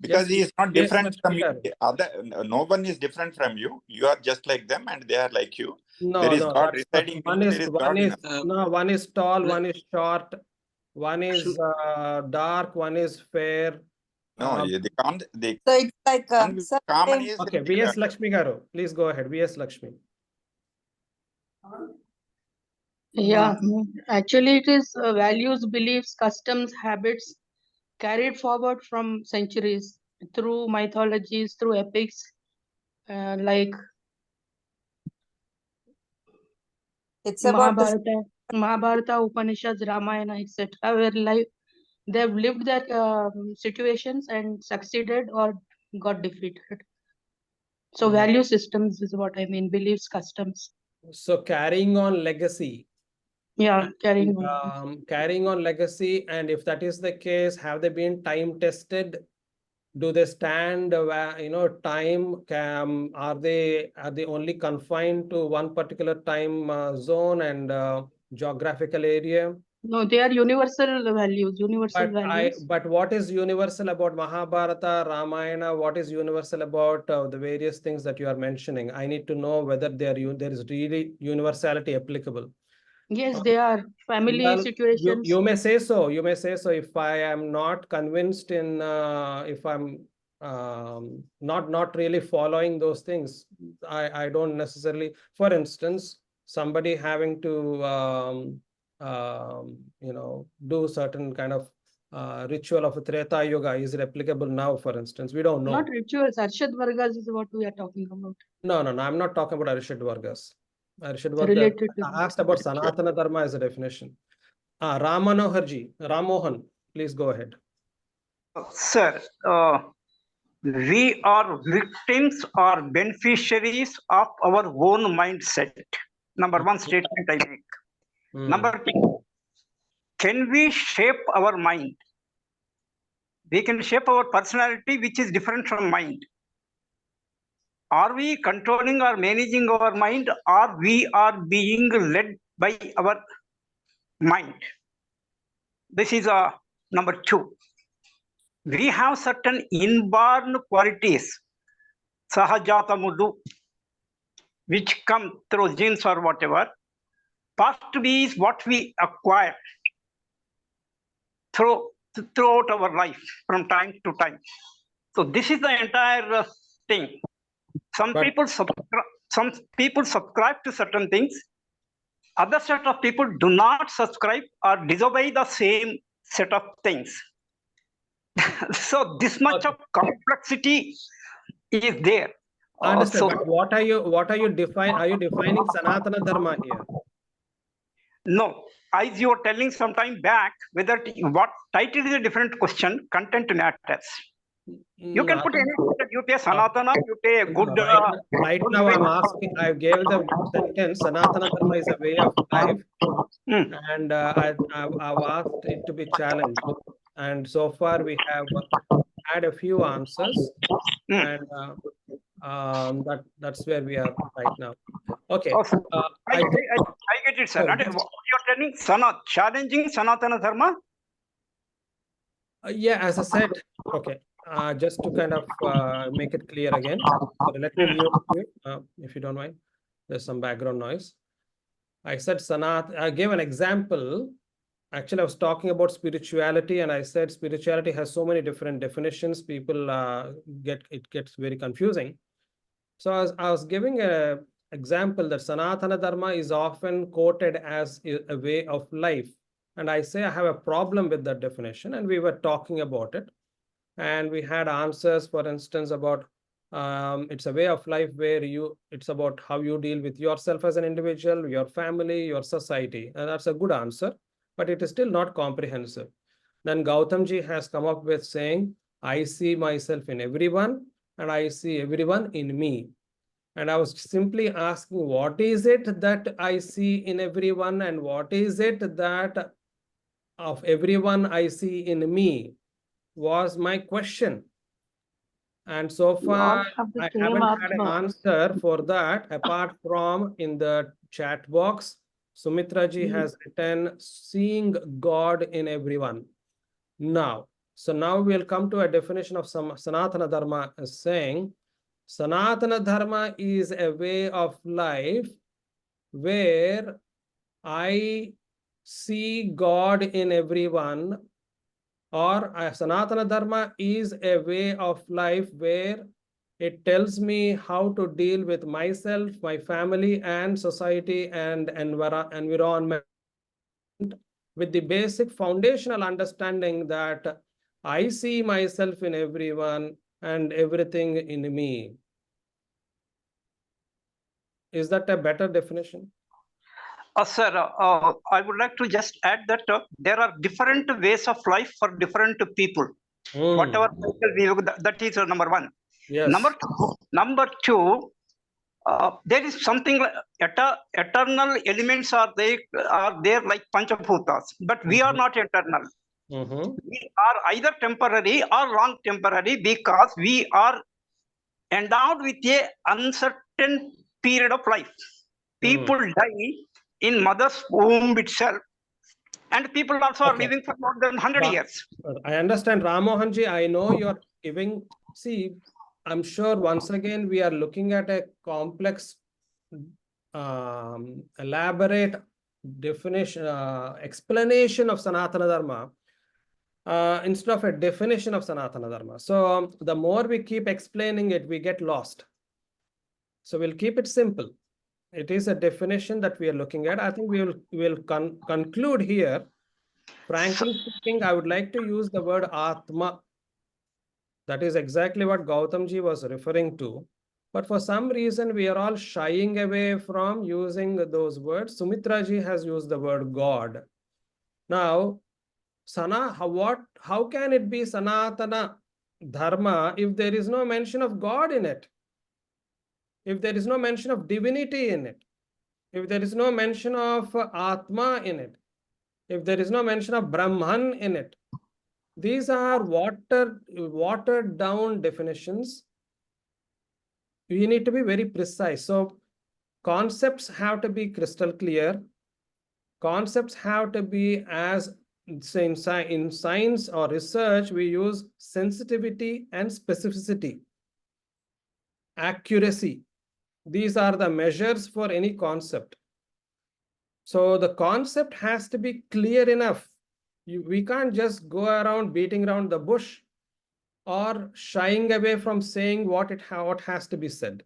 Because he is not Yes, different from you. Lakshmi. No one is different from you. You are just like them and they are like you. No, There is no, God that's residing in one you. is There is God in us. no, one is tall, like- one is short, one is dark, one is fair. No, Um, the So it's like common is okay, VS Lakshmi Garu, please go ahead. VS Lakshmi. Yeah, actually, it is values, beliefs, customs, habits carried forward from centuries through mythologies, through epics, like it's about the Mahabharata, Upanishads, Ramayana, etc. Where they've lived their situations and succeeded or got defeated. So value systems is what I mean, beliefs, customs. So carrying on legacy. Yeah, carrying on. Carrying on legacy, and if that is the case, have they been time tested? Do they stand, time? Are they only confined to one particular time zone and geographical area? No, they are universal values, values. But what is universal about Mahabharata, Ramayana? What is universal about the various things that you are mentioning? I need to know whether there is really universality applicable. Yes, they are family Well, situations. you may say so. You may say so. If I am not convinced in, if I'm not really following those things, I don't necessarily. For instance, somebody having to do certain kind of ritual of a Treta Yoga, is it applicable now? For instance, we don't know. Not rituals. Arshad Vargas is what we are talking about. No. I'm not talking about Arshad Vargas. Arshad Vargas. Related to I asked about Sanatana Dharma as a definition. Ram Manoharji, Ram Mohan, please go ahead. Sir, we are victims or beneficiaries of our own mindset. Number one statement I make. Number two, can we shape our mind? We can shape our personality, which is different from mind. Are we controlling or managing our mind, or we are being led by our mind? This is number two. We have certain inborn qualities, sahajata mudu, which come through genes or whatever. Part B is what we acquire throughout our life from time to time. So this is the entire thing. Some people subscribe to certain things. Other set of people do not subscribe or disobey the same set of things. So this much of complexity is there. Understood. But what are you defining? Are you defining Sanatana Dharma here? No, as you were telling some time back, whether what title is a different question, content matters. You can put any, you pay Sanatana, you pay a good. Right now, I'm asking. I gave the sentence. Sanatana Dharma is a way of life, and I've asked it to be challenged. And so far, we have had a few answers, and that's where we are right now. Okay. I get it, sir. You're telling challenging Sanatana Dharma? Yeah, as I said, okay. Just to kind of make it clear again, let me mute you, if you don't mind. There's some background noise. I said I gave an example. Actually, I was talking about spirituality, and I said spirituality has so many different definitions. People it gets very confusing. So I was giving a example that Sanatana Dharma is often quoted as a way of life. And I say I have a problem with that definition, and we were talking about it. And we had answers, for instance, about it's a way of life where it's about how you deal with yourself as an individual, your family, your society. And that's a good answer, but it is still not comprehensive. Then Gautamji has come up with saying, I see myself in everyone, and I see everyone in me. And I was simply asking, what is it that I see in everyone, and what is it that of everyone I see in me, was my question. And so far, I haven't had an answer for that, apart from in the chat box. Sumitra ji has written seeing God in everyone. Now, so now we'll come to a definition of some Sanatana Dharma as saying Sanatana Dharma is a way of life where I see God in everyone, or Sanatana Dharma is a way of life where it tells me how to deal with myself, my family, and society and environment with the basic foundational understanding that I see myself in everyone and everything in me. Is that a better definition? Sir, I would like to just add that there are different ways of life for different people. Whatever we look, that is number one. Yes. Number two, there is something like eternal elements are there like Panchabhutas, but we are not eternal. We are either temporary or long temporary because we are endowed with a uncertain period of life. People die in mother's womb itself, and people also are living for more than 100 years. I understand, Ramohanji. I know you're giving. See, I'm sure once again we are looking at a complex, elaborate definition, explanation of Sanatana Dharma instead of a definition of Sanatana Dharma. So the more we keep explaining it, we get lost. So we'll keep it simple. It is a definition that we are looking at. I think we will conclude here. Frankly speaking, I would like to use the word Atma. That is exactly what Gautamji was referring to. But for some reason, we are all shying away from using those words. Sumitraji has used the word God. Now, how can it be Sanatana Dharma if there is no mention of God in it? If there is no mention of divinity in it? If there is no mention of Atma in it? If there is no mention of Brahman in it? These are watered down definitions. We need to be very precise. So concepts have to be crystal clear. Concepts have to be, as say in science or research, we use sensitivity and specificity, accuracy. These are the measures for any concept. So the concept has to be clear enough. We can't just go around beating around the bush or shying away from saying what has to be said.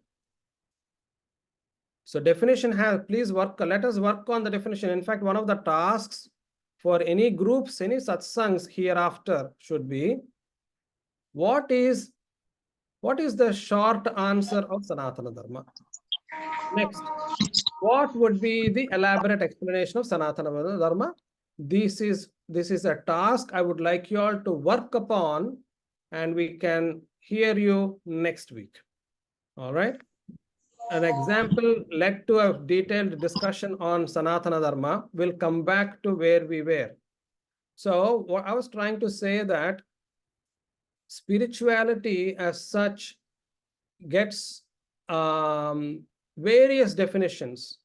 So definition please let us work on the definition. In fact, one of the tasks for any groups, any satsangs hereafter should be, what is the short answer of Sanatana Dharma? Next, what would be the elaborate explanation of Sanatana Dharma? This is a task I would like you all to work upon, and we can hear you next week. All right. An example led to a detailed discussion on Sanatana Dharma. We'll come back to where we were. So what I was trying to say that spirituality as such gets various definitions.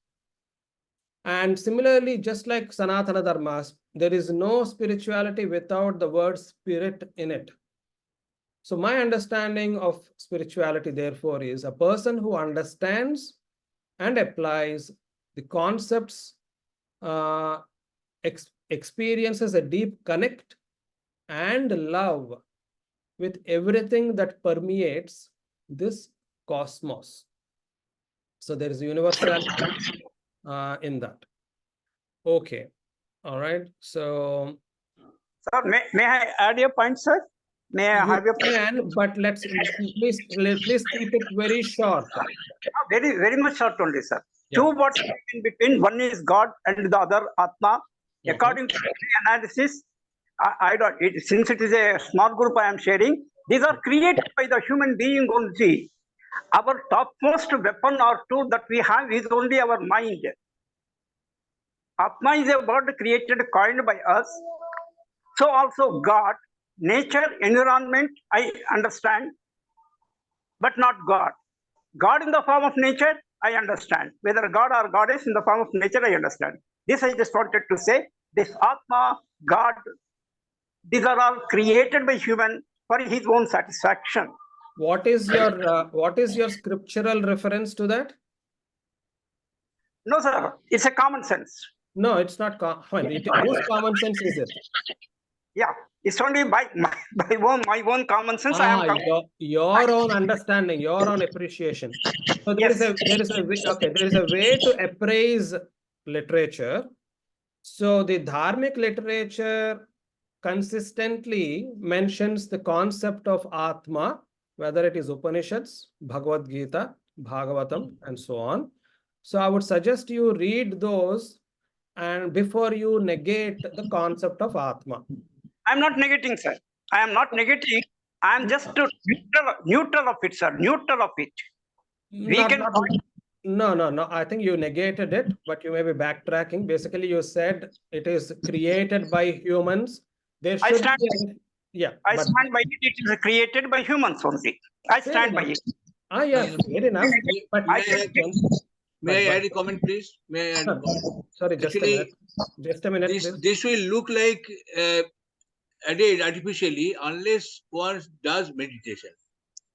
And similarly, just like Sanatana Dharma, there is no spirituality without the word spirit in it. So my understanding of spirituality, therefore, is a person who understands and applies the concepts, experiences a deep connect and love with everything that permeates this cosmos. So there is universality in that. Okay. All right. So, sir, may I add a point, sir? May I have a point? But please keep it very short. Very much short only, sir. Yeah. Two words in between. One is God and the other Atma. According to the analysis, I don't. Since it is a small group, I am sharing. These are created by the human being only. Our topmost weapon or tool that we have is only our mind. Atma is a word created, coined by us. So also God, nature, environment, I understand, but not God. God in the form of nature, I understand. Whether God or goddess in the form of nature, I understand. This I just wanted to say. This Atma, God, these are all created by human for his own satisfaction. What is your scriptural reference to that? No, sir, it's a common sense. No, it's not. Whose common sense is it? Yeah, it's only by my own common sense. I am Your own understanding, your own appreciation. So there is a way to appraise literature. So the dharmic literature consistently mentions the concept of Atma, whether it is Upanishads, Bhagavad Gita, Bhagavatam, and so on. So I would suggest you read those and before you negate the concept of Atma. I'm not negating, sir. I am not negating. I am just neutral of it, sir. Neutral of it. No. I think you negated it, but you may be backtracking. Basically, you said it is created by humans. There should stand be I stand by it. It is created by humans only. I stand by it. Yeah, fair enough. But may I add a comment, please? May I add a comment? Sorry, just a minute. Just a minute, please. This will look like added artificially unless one does meditation.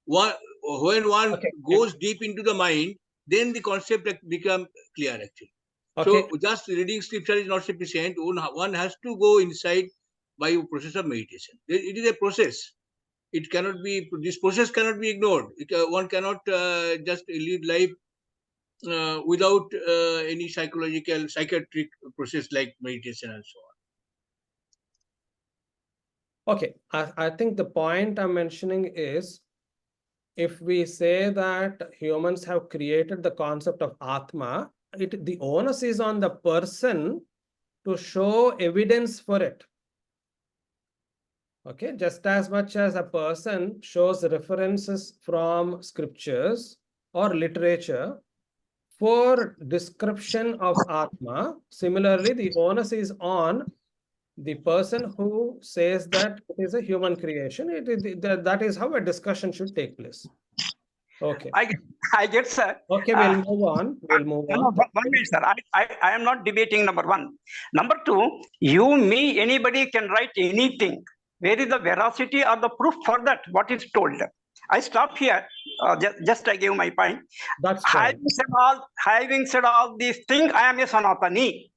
When one goes deep into the mind, then the concept become clear actually. So just reading scripture is not sufficient. One has to go inside by a process of meditation. It is a process. It cannot be, this process cannot be ignored. One cannot just lead life without any psychiatric process like meditation and so on. Okay, I think the point I'm mentioning is, if we say that humans have created the concept of Atma, the onus is on the person to show evidence for it. Okay, just as much as a person shows references from scriptures or literature for description of Atma, similarly, the onus is on the person who says that it is a human creation. That is how a discussion should take place. Okay. I get, sir. Okay, we'll move on. One minute, sir. I am not debating number one. Number two, you, me, anybody can write anything. Where is the veracity or the proof for that? What is told? I stop here. Just I gave my point. That's having said all these things, I am a Sanatani.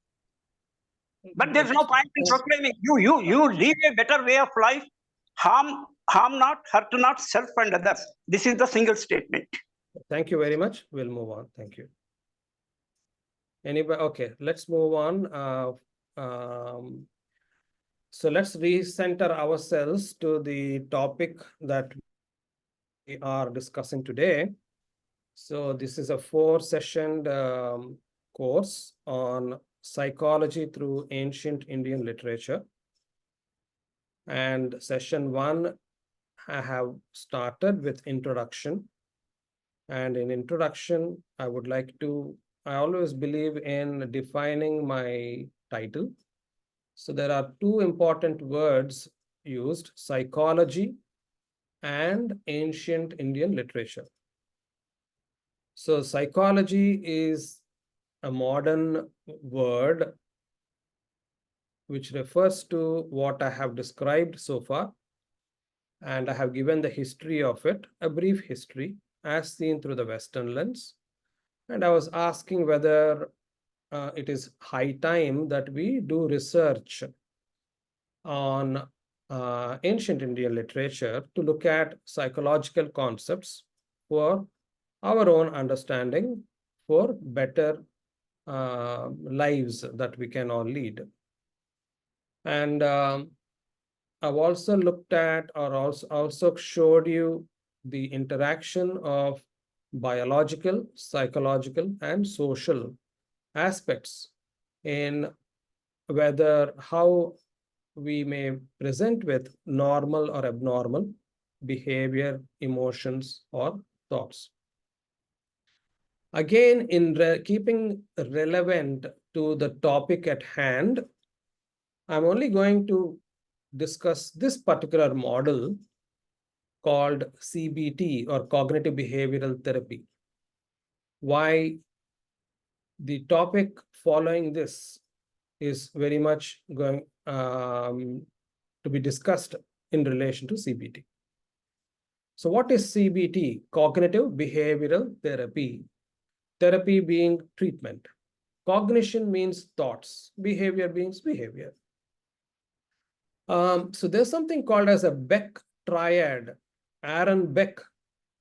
But there's no point in proclaiming. You live a better way of life. Harm not, hurt not, self and others. This is the single statement. Thank you very much. We'll move on. Thank you. Anybody? Okay, let's move on. So let's recenter ourselves to the topic that we are discussing today. So this is a 4-session course on psychology through ancient Indian literature. And session 1, I have started with introduction. And in introduction, I always believe in defining my title. So there are 2 important words used: psychology and ancient Indian literature. So psychology is a modern word which refers to what I have described so far. And I have given the history of it, a brief history as seen through the Western lens. And I was asking whether it is high time that we do research on ancient Indian literature to look at psychological concepts for our own understanding, for better lives that we can all lead. And I've also looked at, or also showed you the interaction of biological, psychological, and social aspects in how we may present with normal or abnormal behavior, emotions, or thoughts. Again, in keeping relevant to the topic at hand, I'm only going to discuss this particular model called CBT, or cognitive behavioral therapy. Why the topic following this is very much going to be discussed in relation to CBT. So what is CBT? Cognitive Behavioral Therapy. Therapy being treatment. Cognition means thoughts. Behavior means behavior. So there's something called as a Beck triad. Aaron Beck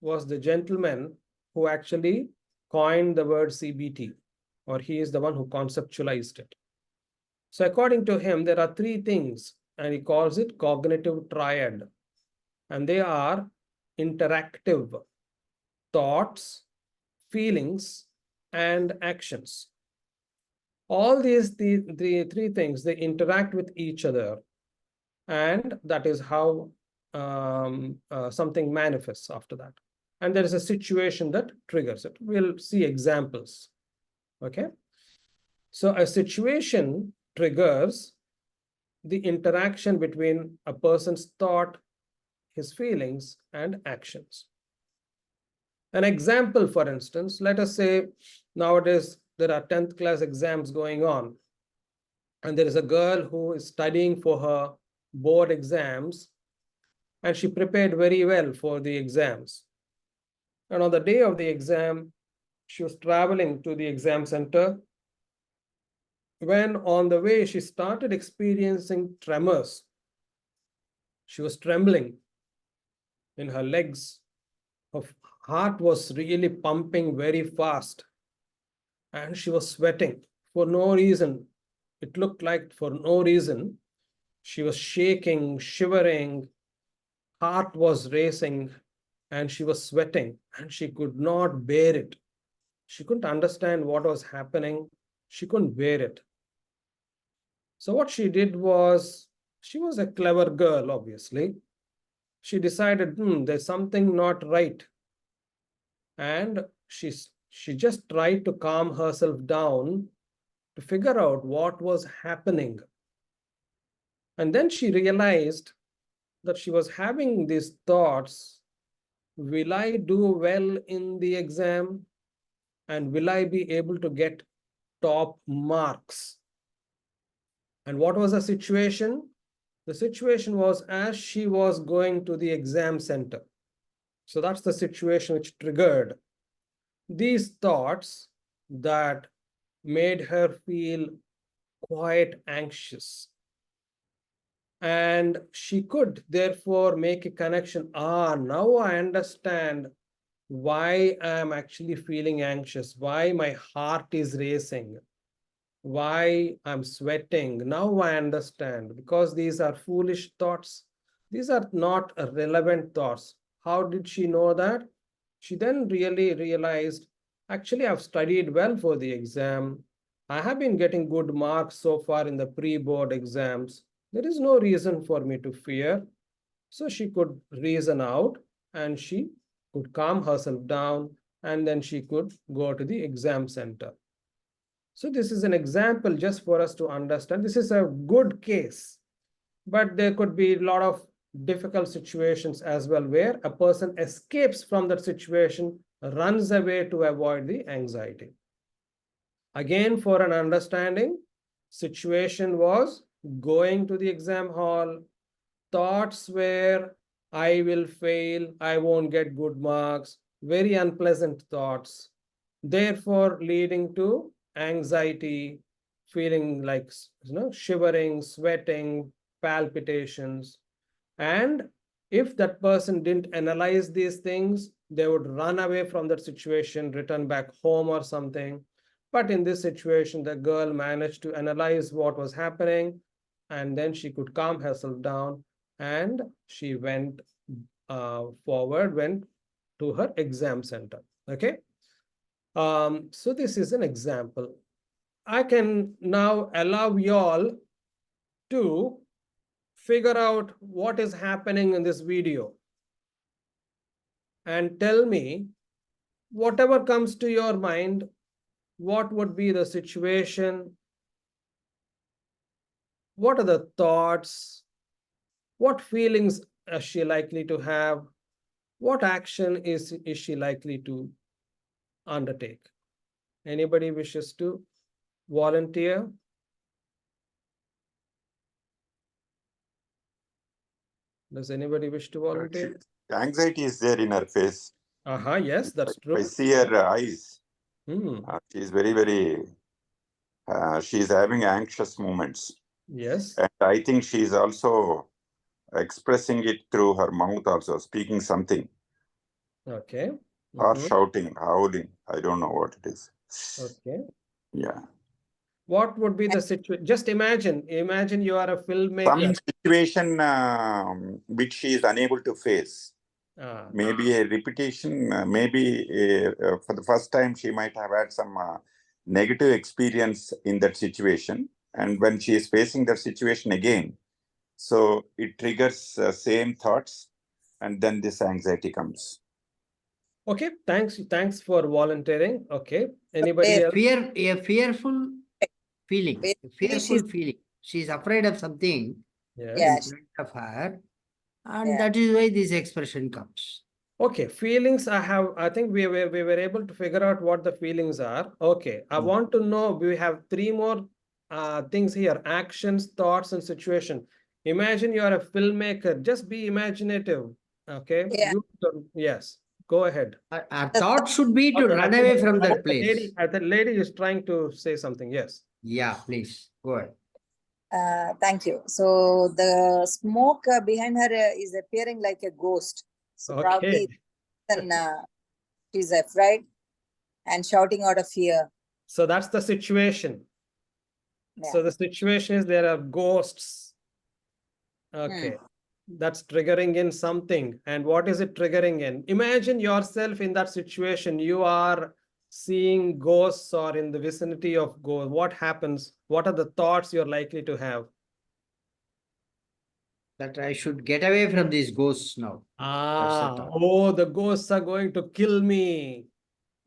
was the gentleman who actually coined the word CBT, or he is the one who conceptualized it. So according to him, there are three things, and he calls it cognitive triad. And they are interactive thoughts, feelings, and actions. All these three things, they interact with each other. And that is how something manifests after that. And there is a situation that triggers it. We'll see examples. Okay. So a situation triggers the interaction between a person's thought, his feelings, and actions. An example, for instance, let us say nowadays there are 10th class exams going on, and there is a girl who is studying for her board exams, and she prepared very well for the exams. And on the day of the exam, she was traveling to the exam center, when on the way she started experiencing tremors. She was trembling in her legs. Her heart was really pumping very fast, and she was sweating for no reason. It looked like for no reason. She was shaking, shivering, heart was racing, and she was sweating, and she could not bear it. She couldn't understand what was happening. She couldn't bear it. So what she did was, she was a clever girl, obviously. She decided, there's something not right. And she just tried to calm herself down to figure out what was happening. And then she realized that she was having these thoughts: will I do well in the exam? And will I be able to get top marks? And what was the situation? The situation was as she was going to the exam center. So that's the situation which triggered these thoughts that made her feel quite anxious. And she could therefore make a connection. Now I understand why I'm actually feeling anxious, why my heart is racing, why I'm sweating. Now I understand, because these are foolish thoughts. These are not relevant thoughts. How did she know that? She then really realized, actually, I've studied well for the exam. I have been getting good marks so far in the pre-board exams. There is no reason for me to fear. So she could reason out, and she could calm herself down, and then she could go to the exam center. So this is an example just for us to understand. This is a good case, but there could be a lot of difficult situations as well, where a person escapes from that situation, runs away to avoid the anxiety. Again, for an understanding, situation was going to the exam hall. Thoughts were, I will fail, I won't get good marks, very unpleasant thoughts, therefore leading to anxiety, feeling like shivering, sweating, palpitations. And if that person didn't analyze these things, they would run away from that situation, return back home or something. But in this situation, the girl managed to analyze what was happening, and then she could calm herself down, and she went forward, went to her exam center. Okay. So this is an example. I can now allow you all to figure out what is happening in this video and tell me whatever comes to your mind. What would be the situation? What are the thoughts? What feelings is she likely to have? What action is she likely to undertake? Anybody wishes to volunteer? Does anybody wish to volunteer? Anxiety is there in her face. Yes, that's true. I see her eyes. Hmm. She's very, she's having anxious moments. Yes. And I think she's also expressing it through her mouth also, speaking something. Okay. Or shouting, howling. I don't know what it is. Okay. Yeah. What would be the situation? Just imagine you are a filmmaker. Some situation which she is unable to face. Maybe a repetition, maybe for the first time she might have had some negative experience in that situation. And when she is facing that situation again, so it triggers same thoughts, and then this anxiety comes. Okay, thanks for volunteering. Okay, anybody else? A fearful feeling. She's afraid of something in front of her, and that is why this expression comes. Okay, feelings I think we were able to figure out what the feelings are. Okay, I want to know, we have three more things here: actions, thoughts, and situation. Imagine you are a filmmaker. Just be imaginative. Okay. Yes. Go ahead. Our thought should be to run away from that place. The lady is trying to say something. Yes. Yeah, please go ahead. Thank you. So the smoke behind her is appearing like a ghost. So probably then she's afraid and shouting out of fear. So that's the situation. Yeah. So the situation is there are ghosts. Okay. That's triggering in something. And what is it triggering in? Imagine yourself in that situation. You are seeing ghosts or in the vicinity of ghosts. What happens? What are the thoughts you're likely to have? That I should get away from these ghosts now. Oh, the ghosts are going to kill me.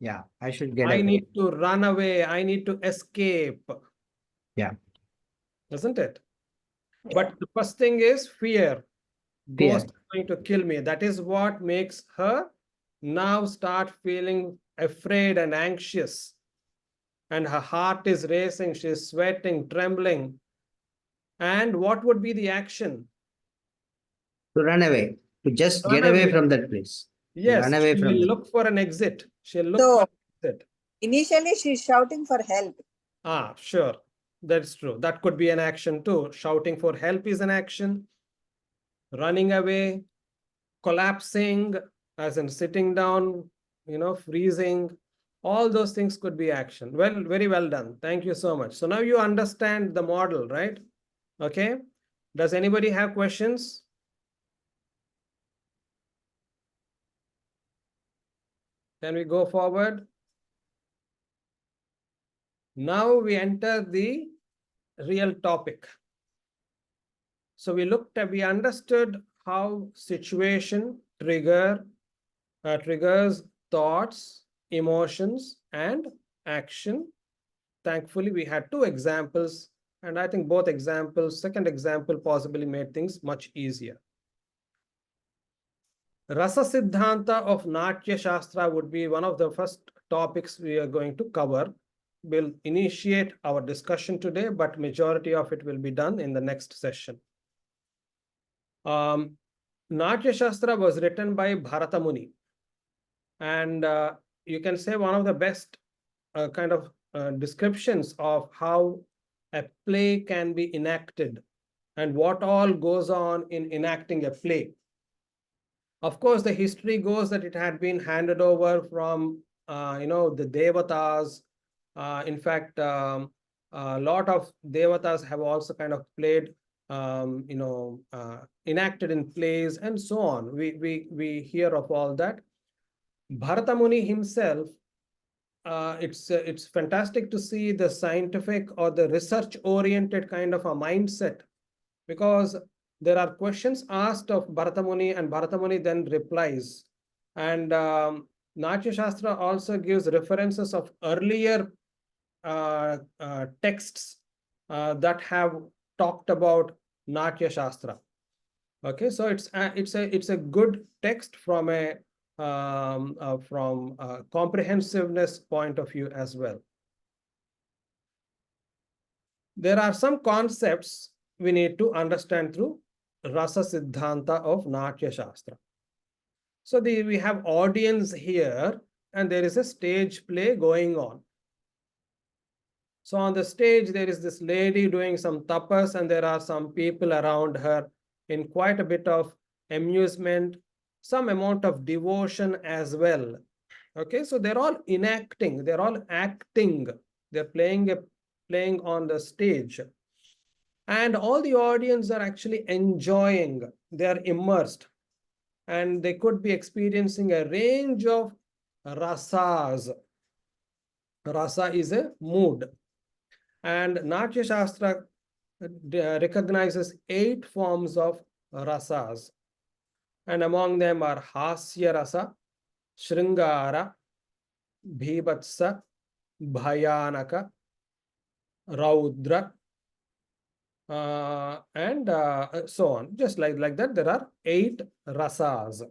Yeah, I should get away. I need to run away. I need to escape. Yeah. Isn't it? But the first thing is fear. Ghost are going to kill me. That is what makes her now start feeling afraid and anxious. And her heart is racing. She's sweating, trembling. And what would be the action? To run away. To just get away from that place. Yes, run away from look for an exit. She'll look for an exit. Initially, she's shouting for help. Sure. That's true. That could be an action too. Shouting for help is an action. Running away, collapsing, as in sitting down, freezing. All those things could be action. Well, very well done. Thank you so much. So now you understand the model, right? Okay. Does anybody have questions? Can we go forward? Now we enter the real topic. So we understood how situation triggers thoughts, emotions, and action. Thankfully, we had two examples, and I think both examples, second example possibly made things much easier. Rasa Siddhanta of Natya Shastra would be one of the first topics we are going to cover. We'll initiate our discussion today, but majority of it will be done in the next session. Natya Shastra was written by Bharata Muni, and you can say one of the best kind of descriptions of how a play can be enacted and what all goes on in enacting a play. Of course, the history goes that it had been handed over from the Devatas. In fact, a lot of Devatas have also kind of played, enacted in plays and so on. We hear of all that. Bharata Muni himself, it's fantastic to see the scientific or the research-oriented kind of a mindset, because there are questions asked of Bharata Muni and Bharata Muni then replies. And Natya Shastra also gives references of earlier texts that have talked about Natya Shastra. Okay, so it's a good text from a comprehensiveness point of view as well. There are some concepts we need to understand through Rasa Siddhanta of Natya Shastra. So we have audience here and there is a stage play going on. So on the stage, there is this lady doing some tapas and there are some people around her in quite a bit of amusement, some amount of devotion as well. Okay, so they're all enacting, they're all acting, they're playing on the stage. And all the audience are actually enjoying, they're immersed. And they could be experiencing a range of rasas. Rasa is a mood. And Natya Shastra recognizes 8 forms of rasas. And among them are Hasya Rasa, Shringara, Bhibatsa, Bhayanaka, Raudra, and so on. Just like that, there are 8 rasas.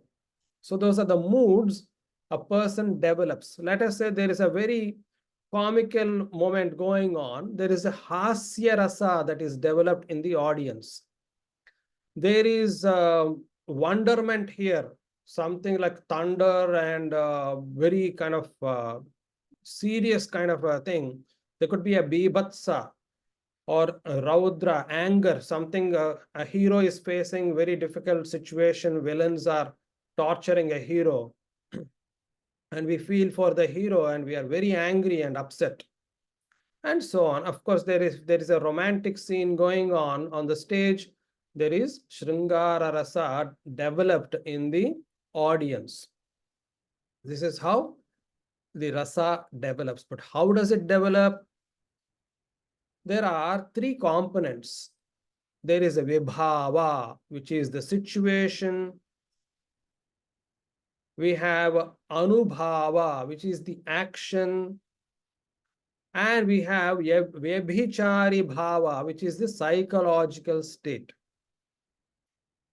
So those are the moods a person develops. Let us say there is a very comical moment going on. There is a hasya rasa that is developed in the audience. There is wonderment here, something like thunder and very kind of serious kind of a thing. There could be a bibhatsa or raudra, anger, something a hero is facing very difficult situation. Villains are torturing a hero and we feel for the hero and we are very angry and upset and so on. Of course, there is a romantic scene going on the stage. There is Shringara Rasa developed in the audience. This is how the rasa develops. But how does it develop? There are 3 components. There is a vibhava, which is the situation. We have anubhava, which is the action. And we have vyabhichari bhava, which is the psychological state.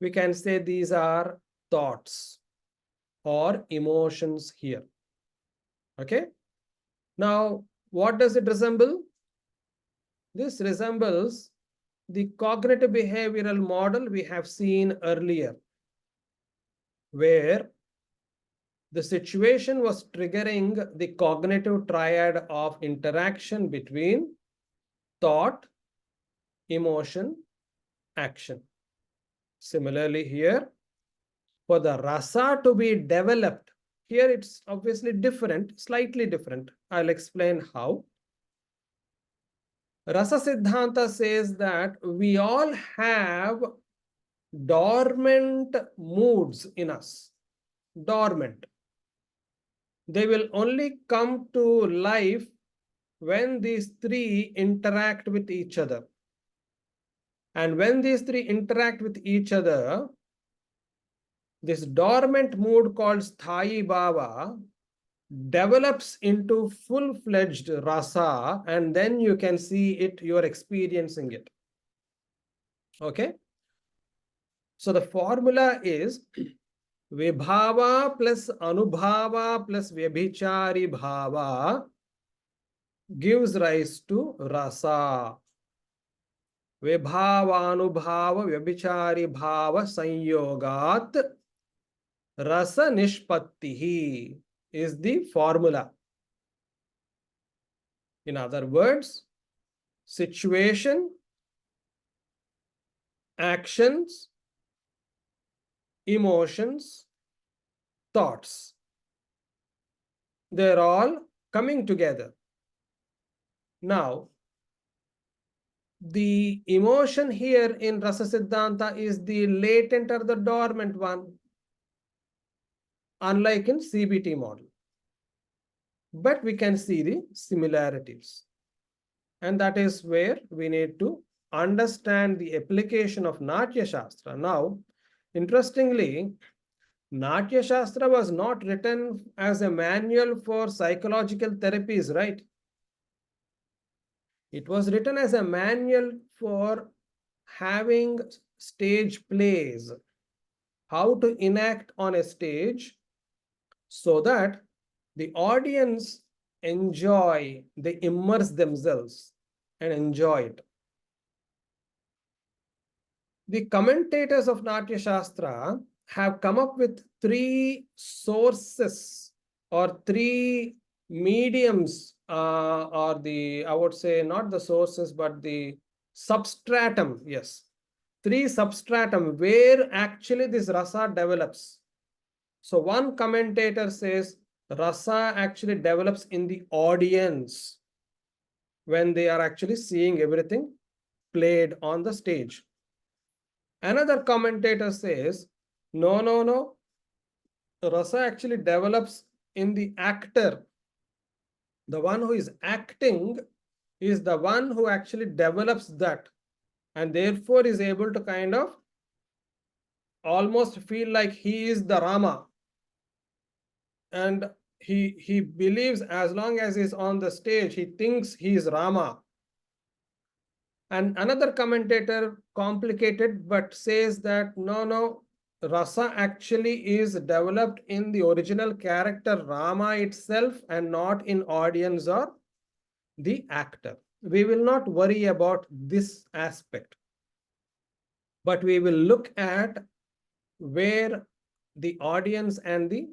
We can say these are thoughts or emotions here. Okay. Now, what does it resemble? This resembles the cognitive behavioral model we have seen earlier, where the situation was triggering the cognitive triad of interaction between thought, emotion, action. Similarly here, for the rasa to be developed, here it's obviously different, slightly different. I'll explain how. Rasa Siddhanta says that we all have dormant moods in us, dormant. They will only come to life when these 3 interact with each other. And when these 3 interact with each other, this dormant mood called Sthayi Bhava develops into full-fledged rasa, and then you can see it, you're experiencing it. Okay? So the formula is Vibhava plus Anubhava plus Vyabhichari Bhava gives rise to rasa. Vibhava Anubhava Vyabhichari Bhava Sanyogat Rasa Nishpattihi is the formula. In other words, situation, actions, emotions, thoughts. They're all coming together. Now, the emotion here in Rasa Siddhanta is the latent or the dormant one, unlike in CBT model. But we can see the similarities. And that is where we need to understand the application of Natya Shastra. Now, interestingly, Natya Shastra was not written as a manual for psychological therapies, right? It was written as a manual for having stage plays, how to enact on a stage so that the audience enjoy, they immerse themselves and enjoy it. the commentators of Natya Shastra have come up with 3 sources or 3 mediums, or I would say not the sources, but the substratum, yes. 3 substratum where actually this rasa develops. So one commentator says rasa actually develops in the audience when they are actually seeing everything played on the stage. Another commentator says, no. Rasa actually develops in the actor. The one who is acting is the one who actually develops that, and therefore is able to kind of almost feel like he is the Rama. And he believes as long as he's on the stage, he thinks he is Rama. And another commentator complicated but says that no, rasa actually is developed in the original character Rama itself and not in audience or the actor. We will not worry about this aspect, but we will look at where the audience and the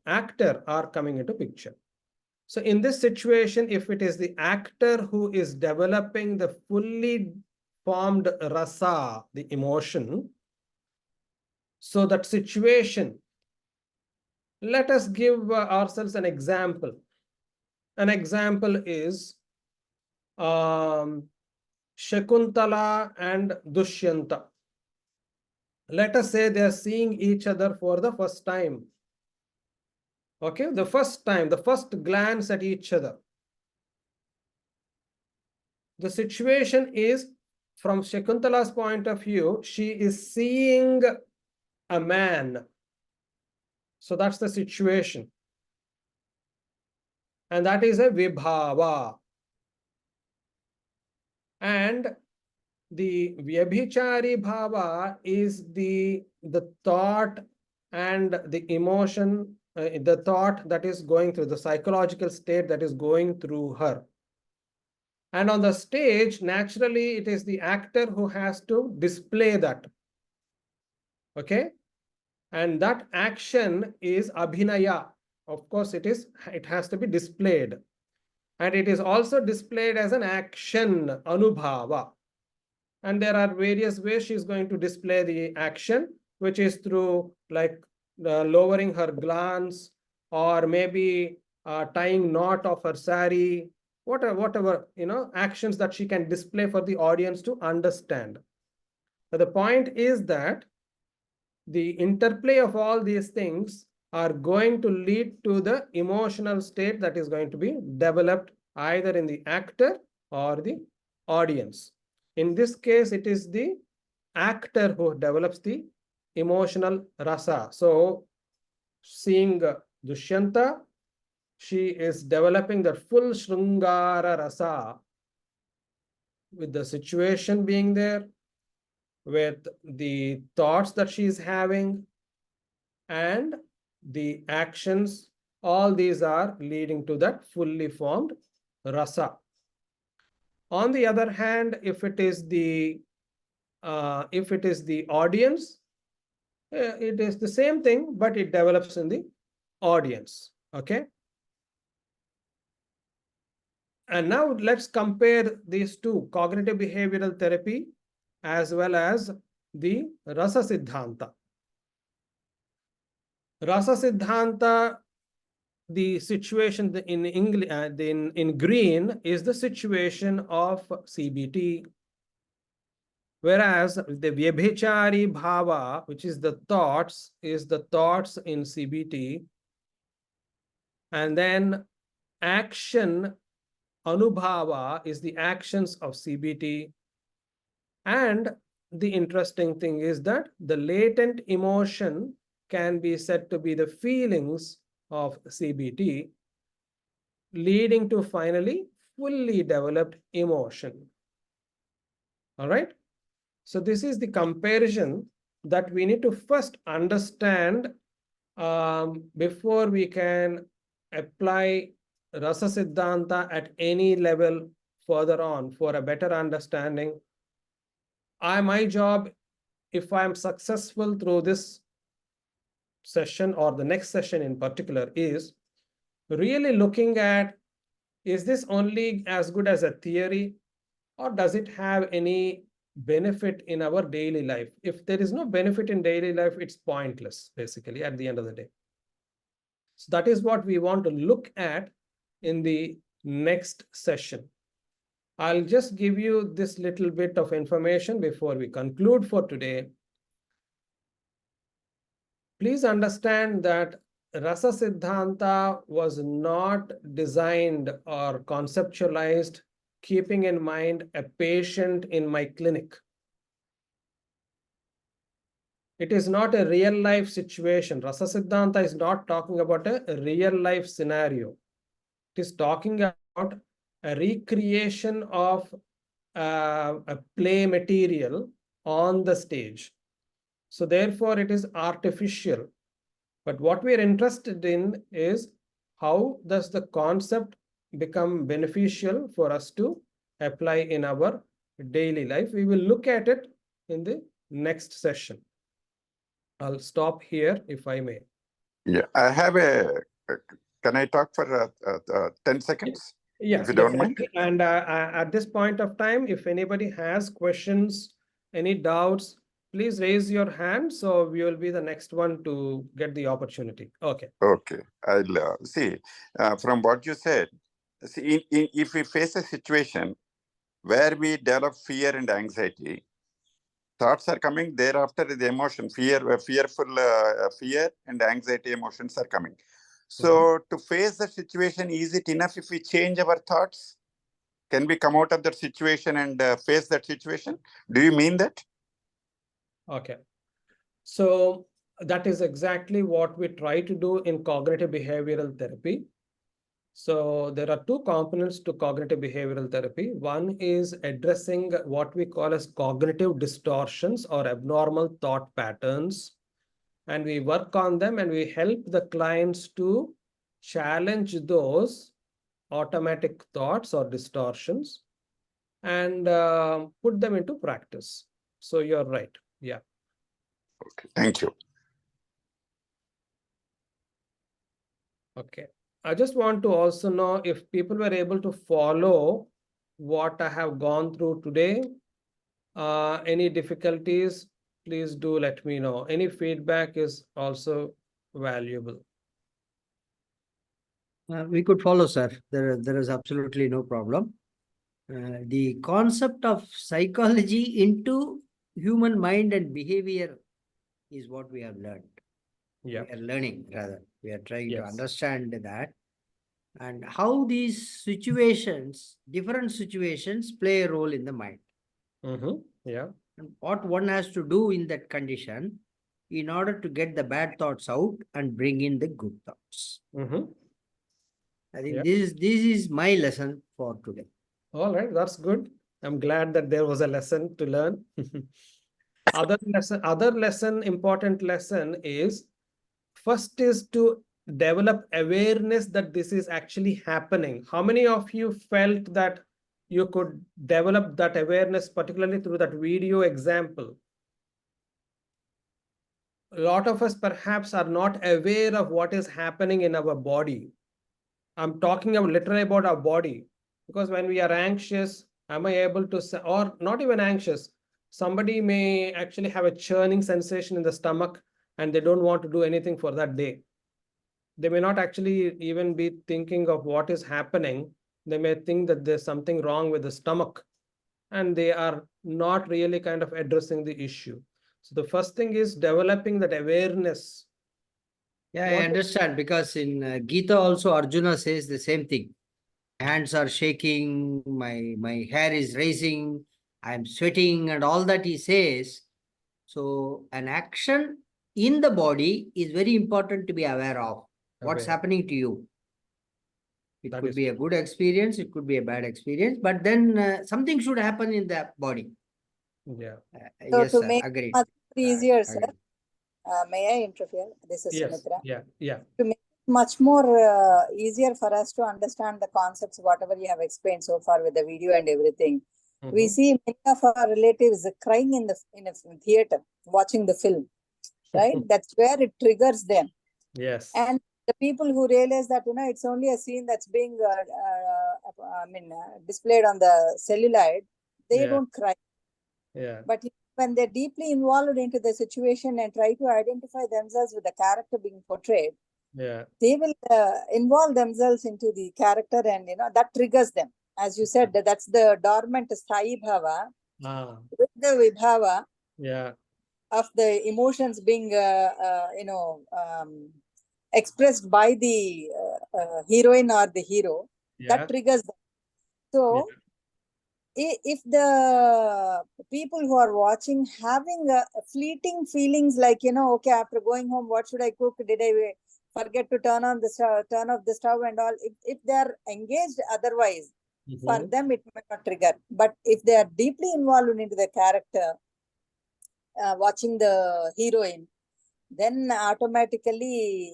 actor are coming into picture. So in this situation, if it is the actor who is developing the fully formed rasa, the emotion, so that situation, let us give ourselves an example. An example is Shakuntala and Dushyanta. Let us say they are seeing each other for the first time. Okay, the first time, the first glance at each other. The situation is, from Shakuntala's point of view, she is seeing a man. So that's the situation. And that is a vibhava. And the vyabhichari bhava is the thought and the emotion, the thought that is going through, the psychological state that is going through her. And on the stage, naturally, it is the actor who has to display that. Okay? And that action is abhinaya. Of course, it has to be displayed. And it is also displayed as an action, anubhava. And there are various ways she's going to display the action, which is through like lowering her glance, or maybe tying knot of her sari, whatever, actions that she can display for the audience to understand. But the point is that the interplay of all these things are going to lead to the emotional state that is going to be developed either in the actor or the audience. In this case, it is the actor who develops the emotional rasa. So, seeing Dushyanta, she is developing the full Shrungara rasa with the situation being there, with the thoughts that she is having, and the actions. All these are leading to that fully formed rasa. On the other hand, if it is the audience, it is the same thing, but it develops in the audience. Okay. And now let's compare these two, cognitive behavioral therapy as well as the Rasa Siddhanta. Rasa Siddhanta, the situation in English, in green is the situation of CBT, whereas the Vyabhichari Bhava, which is the thoughts in CBT, and then action Anubhava is the actions of CBT. And the interesting thing is that the latent emotion can be said to be the feelings of CBT, leading to finally fully developed emotion. All right. So this is the comparison that we need to first understand before we can apply Rasa Siddhanta at any level further on for a better understanding my job, if I'm successful through this session or the next session in particular, is really looking at, is this only as good as a theory, or does it have any benefit in our daily life? If there is no benefit in daily life, it's pointless, basically, at the end of the day. So that is what we want to look at in the next session. I'll just give you this little bit of information before we conclude for today. Please understand that Rasa Siddhanta was not designed or conceptualized keeping in mind a patient in my clinic. It is not a real life situation. Rasa Siddhanta is not talking about a real life scenario. It is talking about a recreation of a play material on the stage. So therefore, it is artificial. But what we are interested in is how does the concept become beneficial for us to apply in our daily life. We will look at it in the next session. I'll stop here if I may. Yeah, I have can I talk for 10 seconds? Yeah, if you don't mind. And at this point of time, if anybody has questions, any doubts, please raise your hand. So we will be the next one to get the opportunity. Okay. Okay. I'll see from what you said. See, if we face a situation where we develop fear and anxiety, thoughts are coming. Thereafter, the emotion, fear and anxiety emotions are coming. So to face the situation, is it enough if we change our thoughts? Can we come out of that situation and face that situation? Do you mean that? Okay. So that is exactly what we try to do in cognitive behavioral therapy. So there are two components to cognitive behavioral therapy. One is addressing what we call as cognitive distortions or abnormal thought patterns. And we work on them and we help the clients to challenge those automatic thoughts or distortions and put them into practice. So you're right. Yeah. Okay. Thank you. Okay. I just want to also know if people were able to follow what I have gone through today. Any difficulties, please do let me know. Any feedback is also valuable. We could follow, sir. There is absolutely no problem. The concept of psychology into human mind and behavior is what we have learned. Yeah. We are learning, rather. We are trying to Yes. understand that and how these situations, different situations, play a role in the mind. Yeah. And what one has to do in that condition in order to get the bad thoughts out and bring in the good thoughts. I think this is my lesson for today. All right, that's good. I'm glad that there was a lesson to learn. Other lesson, important lesson is, first is to develop awareness that this is actually happening. How many of you felt that you could develop that awareness, particularly through that video example? A lot of us perhaps are not aware of what is happening in our body. I'm talking literally about our body, because when we are anxious, am I able to say, or not even anxious, somebody may actually have a churning sensation in the stomach and they don't want to do anything for that day. They may not actually even be thinking of what is happening. They may think that there's something wrong with the stomach and they are not really kind of addressing the issue. So the first thing is developing that awareness. Yeah, I understand, because in Gita also Arjuna says the same thing. Hands are shaking, my hair is raising, I'm sweating, and all that he says. So an action in the body is very important to be aware of. What's happening to you? It could be a good experience, it could be a bad experience, but then something should happen in the body. Yeah. So yes, to sir, make agreed. it easier, sir, may I interfere? This is Yes. Sumitra. Yeah. To make it much more easier for us to understand the concepts, whatever you have explained so far with the video and everything. We see many of our relatives crying in a theater, watching the film, right? That's where it triggers them. Yes. And the people who realize that, it's only a scene that's being, displayed on the celluloid, they don't cry. Yeah. But when they're deeply involved into the situation and try to identify themselves with the character being portrayed, they will involve themselves into the character, and that triggers them. As you said, that's the dormant sthayi bhava, with the vibhava of the emotions being expressed by the heroine or the hero, that triggers them. So if the people who are watching having fleeting feelings like, okay, after going home, what should I cook? Did I forget to turn off the stove and all? If they are engaged otherwise, for them it may not trigger. But if they are deeply involved into the character, watching the heroine, then automatically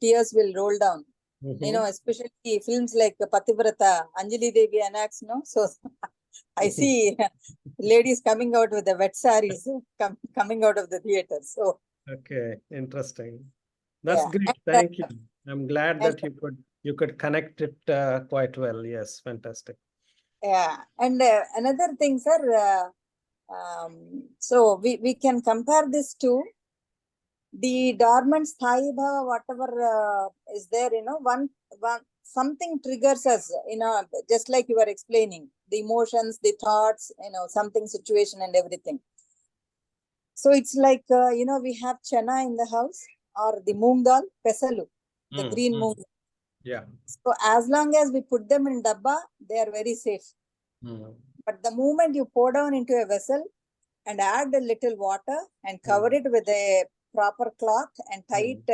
tears will roll down. Especially films like Pativrata, Anjali Devi enacts, so I see ladies coming out with the wet sarees coming out of the theater. So okay, interesting. That's great. Thank you. I'm glad that you could connect it quite well. Yes, fantastic. Yeah, and another thing, sir. So we can compare this to the dormant sthayi bhava, whatever is there. One something triggers us. Just like you were explaining, the emotions, the thoughts. Something, situation, and everything. So it's like we have chana in the house, or the moong dal, pesalu, the green moong. Yeah. So as long as we put them in dabba, they are very safe. But the moment you pour down into a vessel and add a little water and cover it with a proper cloth and tie it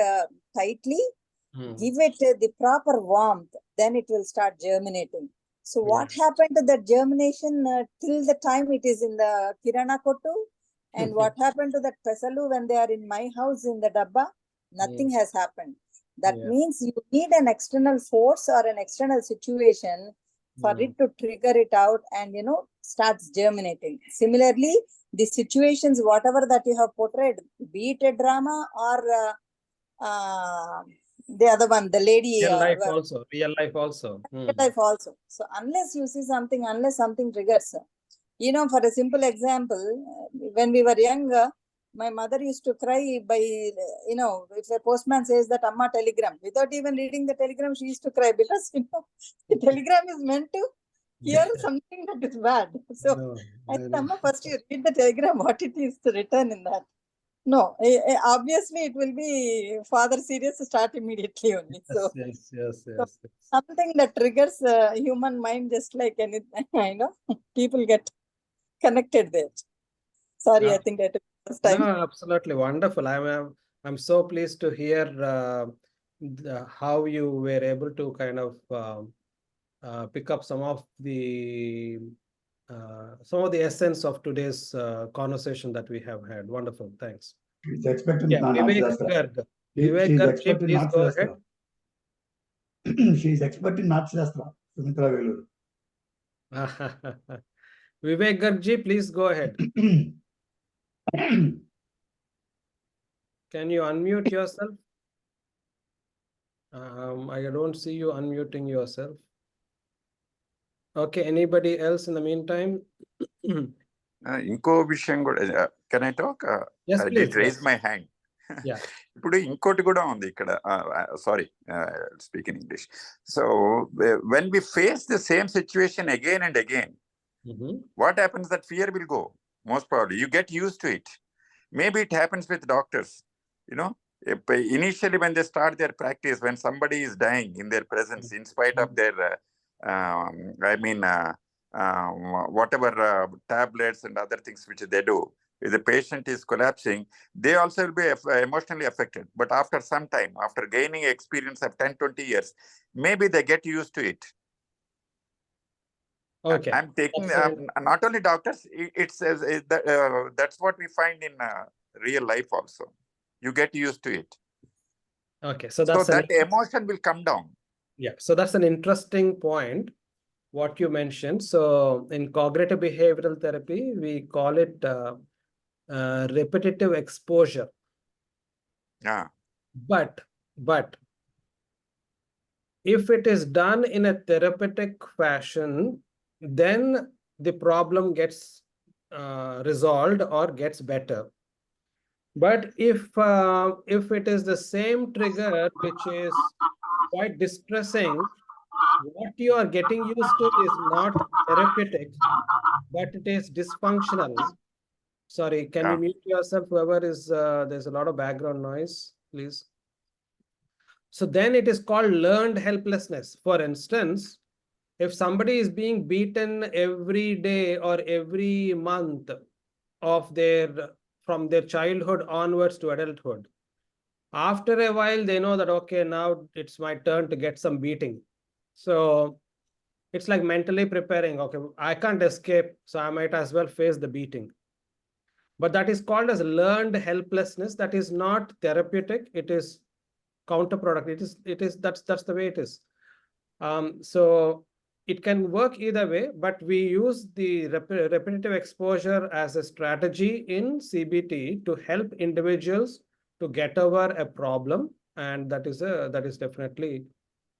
tightly, give it the proper warmth, then it will start germinating. So what happened to that germination till the time it is in the kirana kottu? And what happened to that pesalu when they are in my house in the dabba? Nothing has happened. That means you need an external force or an external situation for it to trigger it out and, starts germinating. Similarly, the situations, whatever that you have portrayed, be it a drama or the other one, the lady. Real life also. Real life also. So unless you see something, unless something triggers, for a simple example, when we were younger, my mother used to cry by, if a postman says that Amma telegram, without even reading the telegram, she used to cry because, the telegram is meant to hear something that is bad. So I said, Amma, first you read the telegram, what it is to return in that. No, obviously it will be father serious to start immediately only. So, Yes. something that triggers human mind, just like anything, people get connected there. Sorry, I think I took this time. No, absolutely wonderful. I'm so pleased to hear how you were able to kind of pick up some of the essence of today's conversation that we have had. Wonderful, thanks. She's expert in Vivek Garg. Vivek Garg, please go ahead. She is expert in Nathshastra, Sumitra Velur. Vivek Garg, please go ahead. Can you unmute yourself? I don't see you unmuting yourself. Okay, anybody else in the meantime? ఇంకో విషయం కూడా can I talk? Yes, I please. did raise my hand. Yeah. ఇప్పుడు ఇంకోటి కూడా ఉంది ఇక్కడ. Sorry, speak in English. So when we face the same situation again and again, what happens? That fear will go. Most probably, you get used to it. Maybe it happens with doctors. Initially when they start their practice, when somebody is dying in their presence, in spite of their, whatever tablets and other things which they do, if the patient is collapsing, they also will be emotionally affected. But after some time, after gaining experience of 10-20 years, maybe they get used to it. Okay. I'm taking not only doctors, that's what we find in real life also. You get used to it. Okay, so that emotion will come down. Yeah, so that's an interesting point. what you mentioned. So in cognitive behavioral therapy, we call it repetitive exposure. Yeah. But if it is done in a therapeutic fashion, then the problem gets resolved or gets better. But if it is the same trigger which is quite distressing, what you are getting used to is not therapeutic, but it is dysfunctional. Sorry, can you mute yourself? Whoever is there's a lot of background noise, please. So then it is called learned helplessness. For instance, if somebody is being beaten every day or every month of from their childhood onwards to adulthood, after a while they know that, okay, now it's my turn to get some beating. So it's like mentally preparing, okay, I can't escape, so I might as well face the beating. But that is called as learned helplessness. That is not therapeutic. It is counterproductive. That's the way it is. So it can work either way, but we use the repetitive exposure as a strategy in CBT to help individuals to get over a problem, and that is definitely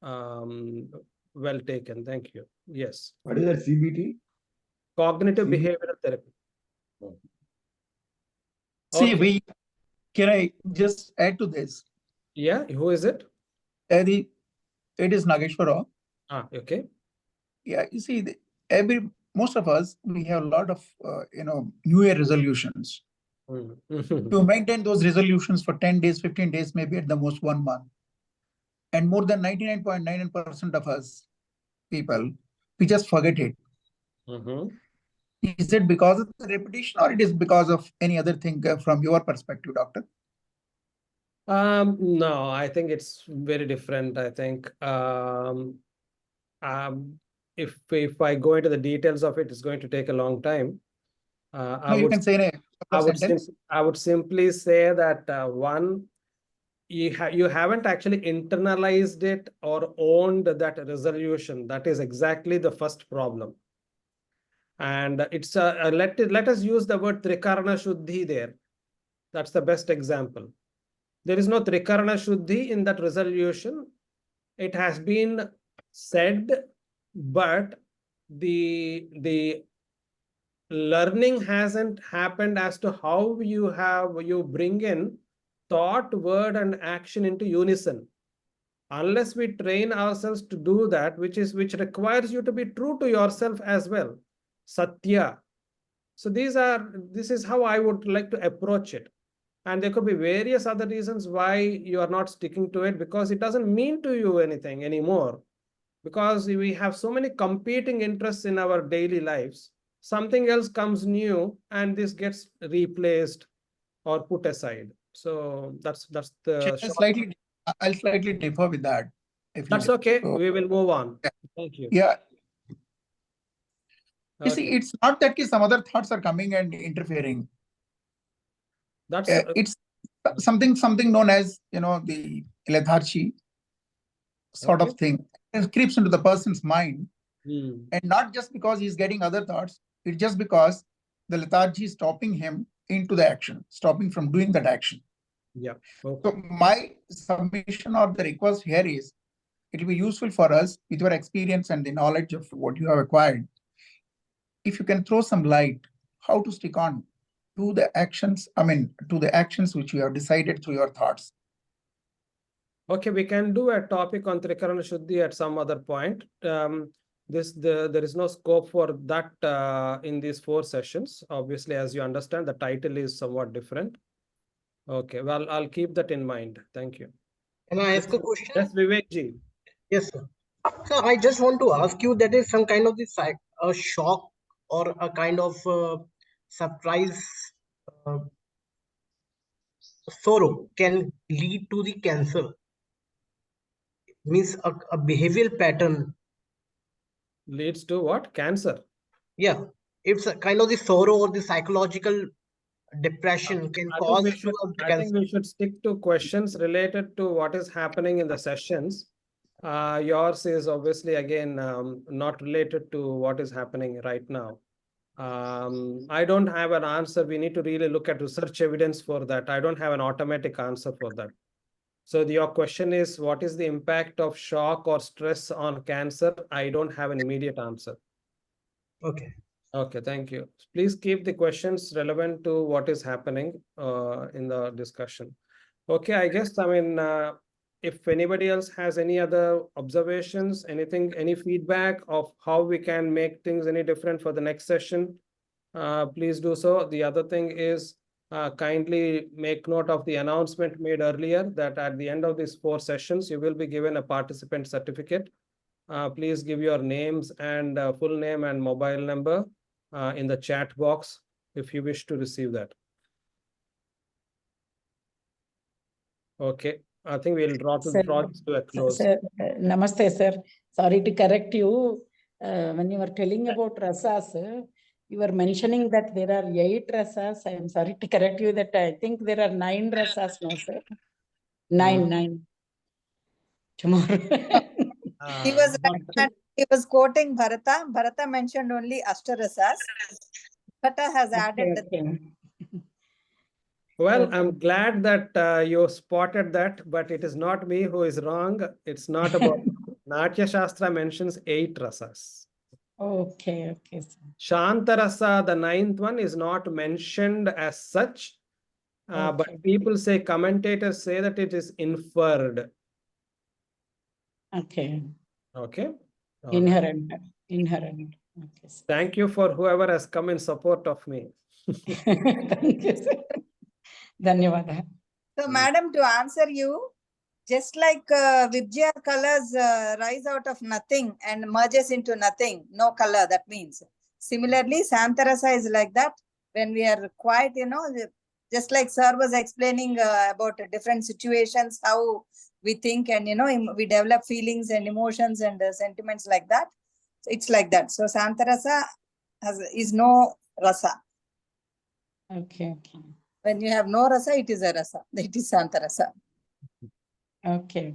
well taken. Thank you. Yes. What is that CBT? Cognitive behavioral therapy. See, Okay. can I just add to this? Yeah, who is it? It is Nageshwara. Okay. Yeah, you see, most of us, we have a lot of New Year resolutions. To maintain those resolutions for 10 days, 15 days, maybe at the most 1 month. And more than 99.99% of us people, we just forget it. Is it because of the repetition, or it is because of any other thing from your perspective, doctor? No, I think it's very different. I think if I go into the details of it, it's going to take a long time. You can say in a couple of sentences. I would simply say that one, you haven't actually internalized it or owned that resolution. That is exactly the first problem. And it's let us use the word Trikarna Shuddhi there. That's the best example. There is no Trikarna Shuddhi in that resolution. It has been said, but the learning hasn't happened as to how you bring in thought, word, and action into unison. Unless we train ourselves to do that, which requires you to be true to yourself as well. Satya. So this is how I would like to approach it. And there could be various other reasons why you are not sticking to it, because it doesn't mean to you anything anymore. Because we have so many competing interests in our daily lives. Something else comes new and this gets replaced or put aside. So that's the I'll slightly differ with that. That's okay. We will move on. Thank you. Yeah. You Okay. see, it's not that some other thoughts are coming and interfering. It's something known as the lethargy sort of thing. It creeps into the person's mind, and not just because he's getting other thoughts. It's just because the lethargy is stopping him into the action, stopping from doing that action. Yeah. So my submission or the request here is, it will be useful for us with your experience and the knowledge of what you have acquired. If you can throw some light, how to stick on to the actions, to the actions which you have decided through your thoughts. Okay, we can do a topic on Trikarana Shuddhi at some other point. There is no scope for that in these 4 sessions. Obviously, as you understand, the title is somewhat different. Okay, well, I'll keep that in mind. Thank you. Can I ask a question? Yes, Vivekji. Yes, sir. So I just want to ask you, that is some kind of a shock or a kind of surprise sorrow can lead to the cancer. Means a behavioral pattern leads to what? Cancer. Yeah, it's a kind of the sorrow or the psychological depression can cause I think we should stick to questions related to what is happening in the sessions. Yours is obviously again not related to what is happening right now. I don't have an answer. We need to really look at research evidence for that. I don't have an automatic answer for that. So your question is, what is the impact of shock or stress on cancer? I don't have an immediate answer. Okay. Okay, thank you. Please keep the questions relevant to what is happening in the discussion. Okay, I guess, if anybody else has any other observations, anything, any feedback of how we can make things any different for the next session, please do so. The other thing is, kindly make note of the announcement made earlier that at the end of these 4 sessions, you will be given a participant certificate. Please give your names and full name and mobile number in the chat box if you wish to receive that. Okay, I think we'll draw this to a close. Sir, namaste, sir. Sorry to correct you. When you were telling about rasas, you were mentioning that there are 8 rasas. I am sorry to correct you that I think there are 9 rasas now, sir. 9. Tomorrow. He was quoting Bharata. Bharata mentioned only Ashtarasas. Bharata has added. Well, I'm glad that you spotted that, but it is not me who is wrong. It's not about Natya Shastra mentions 8 rasas. Okay. Shantarasa, the 9th one, is not mentioned as such, but people say, commentators say that it is inferred. Okay. Okay. Inherent. Okay, thank you for whoever has come in support of me. Thank you, sir. Dhanyawad. So, madam, to answer you, just like Vibgya colors rise out of nothing and merges into nothing, no color, that means. Similarly, Santarasa is like that. When we are quiet, just like sir was explaining about different situations, how we think and, we develop feelings and emotions and sentiments like that. So it's like that. So Santarasa is no rasa. Okay. When you have no rasa, it is a rasa. It is Santarasa. Okay.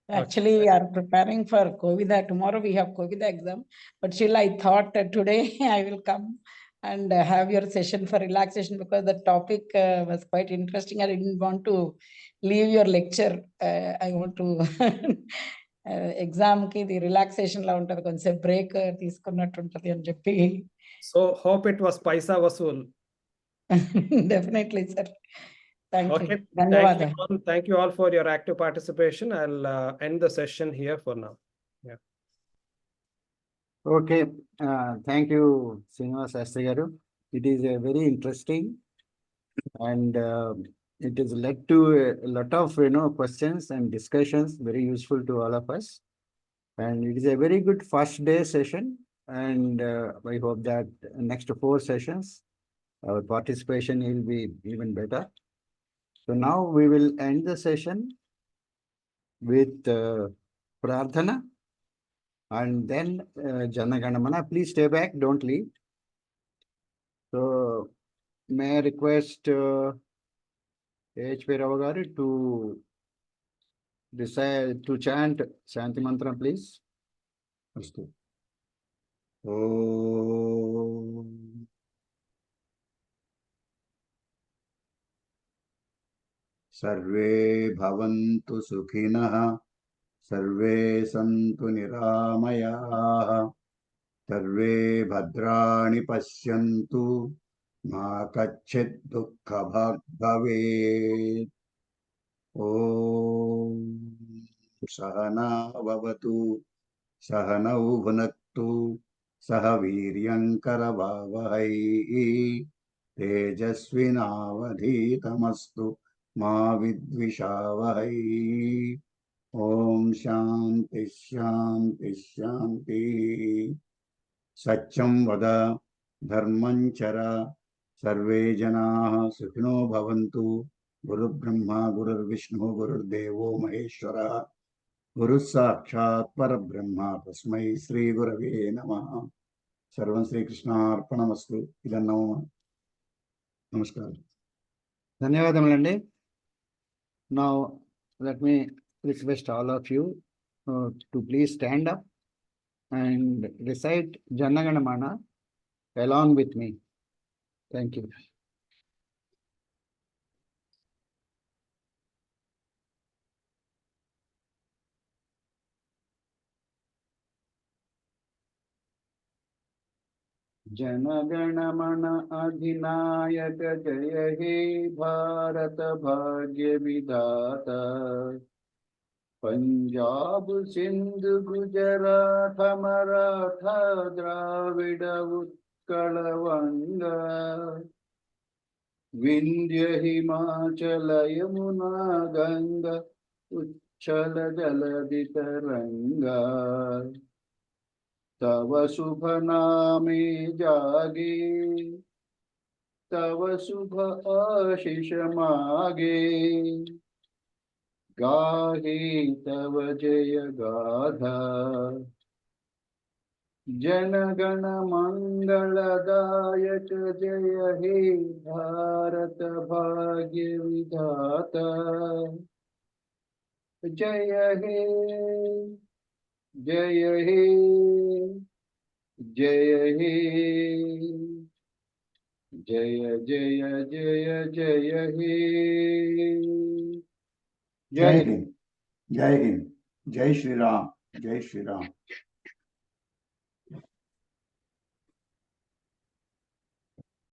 Actually, we are preparing for Kovida. Tomorrow we have Kovida exam. But still, I thought today I will come and have your session for relaxation because the topic was quite interesting. I didn't want to leave your lecture. I want to exam ki the relaxation la untadi konse break తీసుకున్నట్టు ఉంటది అని చెప్పి. So hope it was paisa vasool. Definitely, sir. Thank Okay. you. Thank you all for your active participation. I'll end the session here for now. Yeah. Okay. Thank you, Srinivasa Sastry garu. It is a very interesting and it has led to a lot of questions and discussions, very useful to all of us. And it is a very good first day session. And I hope that next 4 sessions, our participation will be even better. So now we will end the session with Prarthana and then Janaganamana. Please stay back, don't leave. So may I request H.P. Rao garu to decide to chant Shanti Mantra, please. Astu. Om. Sarve bhavantu sukhinah, sarve santu niramayah, sarve bhadrani pashyantu, ma kachchit dukkha bhavet. Om Sahana Vavatu Sahanau Bhunaktu Saha Viryankaravavahai Tejasvinavadhitamastu Ma Vidvishavahai. Om Shanti Satyam Vada Dharmanchara Sarve Janaha Sukhino Bhavantu. Guru Brahma, Guru Vishnu, Guru Devo Maheshwara, Guru Sakshat Parabrahma, Tasmai Sri Gurave Namaha. Sarvam Sri Krishna Arpanamastu. Idannama. Namaskar. ధన్యవాదములండి. Now let me request all of you to please stand up and recite Jana Gana Mana along with me. Thank you. Jana Gana Mana Adhinayak Jaya He Bharat Bhagya Vidhata Punjab Sindh Gujarat Maratha Dravida Utkala Vanga Vindhya Himachala Yamuna Ganga Uchala Jaladi Taranga Tava Subha Name Jagi Tava Subha Ashisha Mage Gahi Tava Jaya Gadha Jana Gana Mangala Dayak Jaya He Bharata Bhagya Vidhata Jaya He Jaya He Jaya He Jaya Jaya Jaya Jaya He Jai Hind, Jai Hind, Jai Shri Ram, Jai Shri Ram.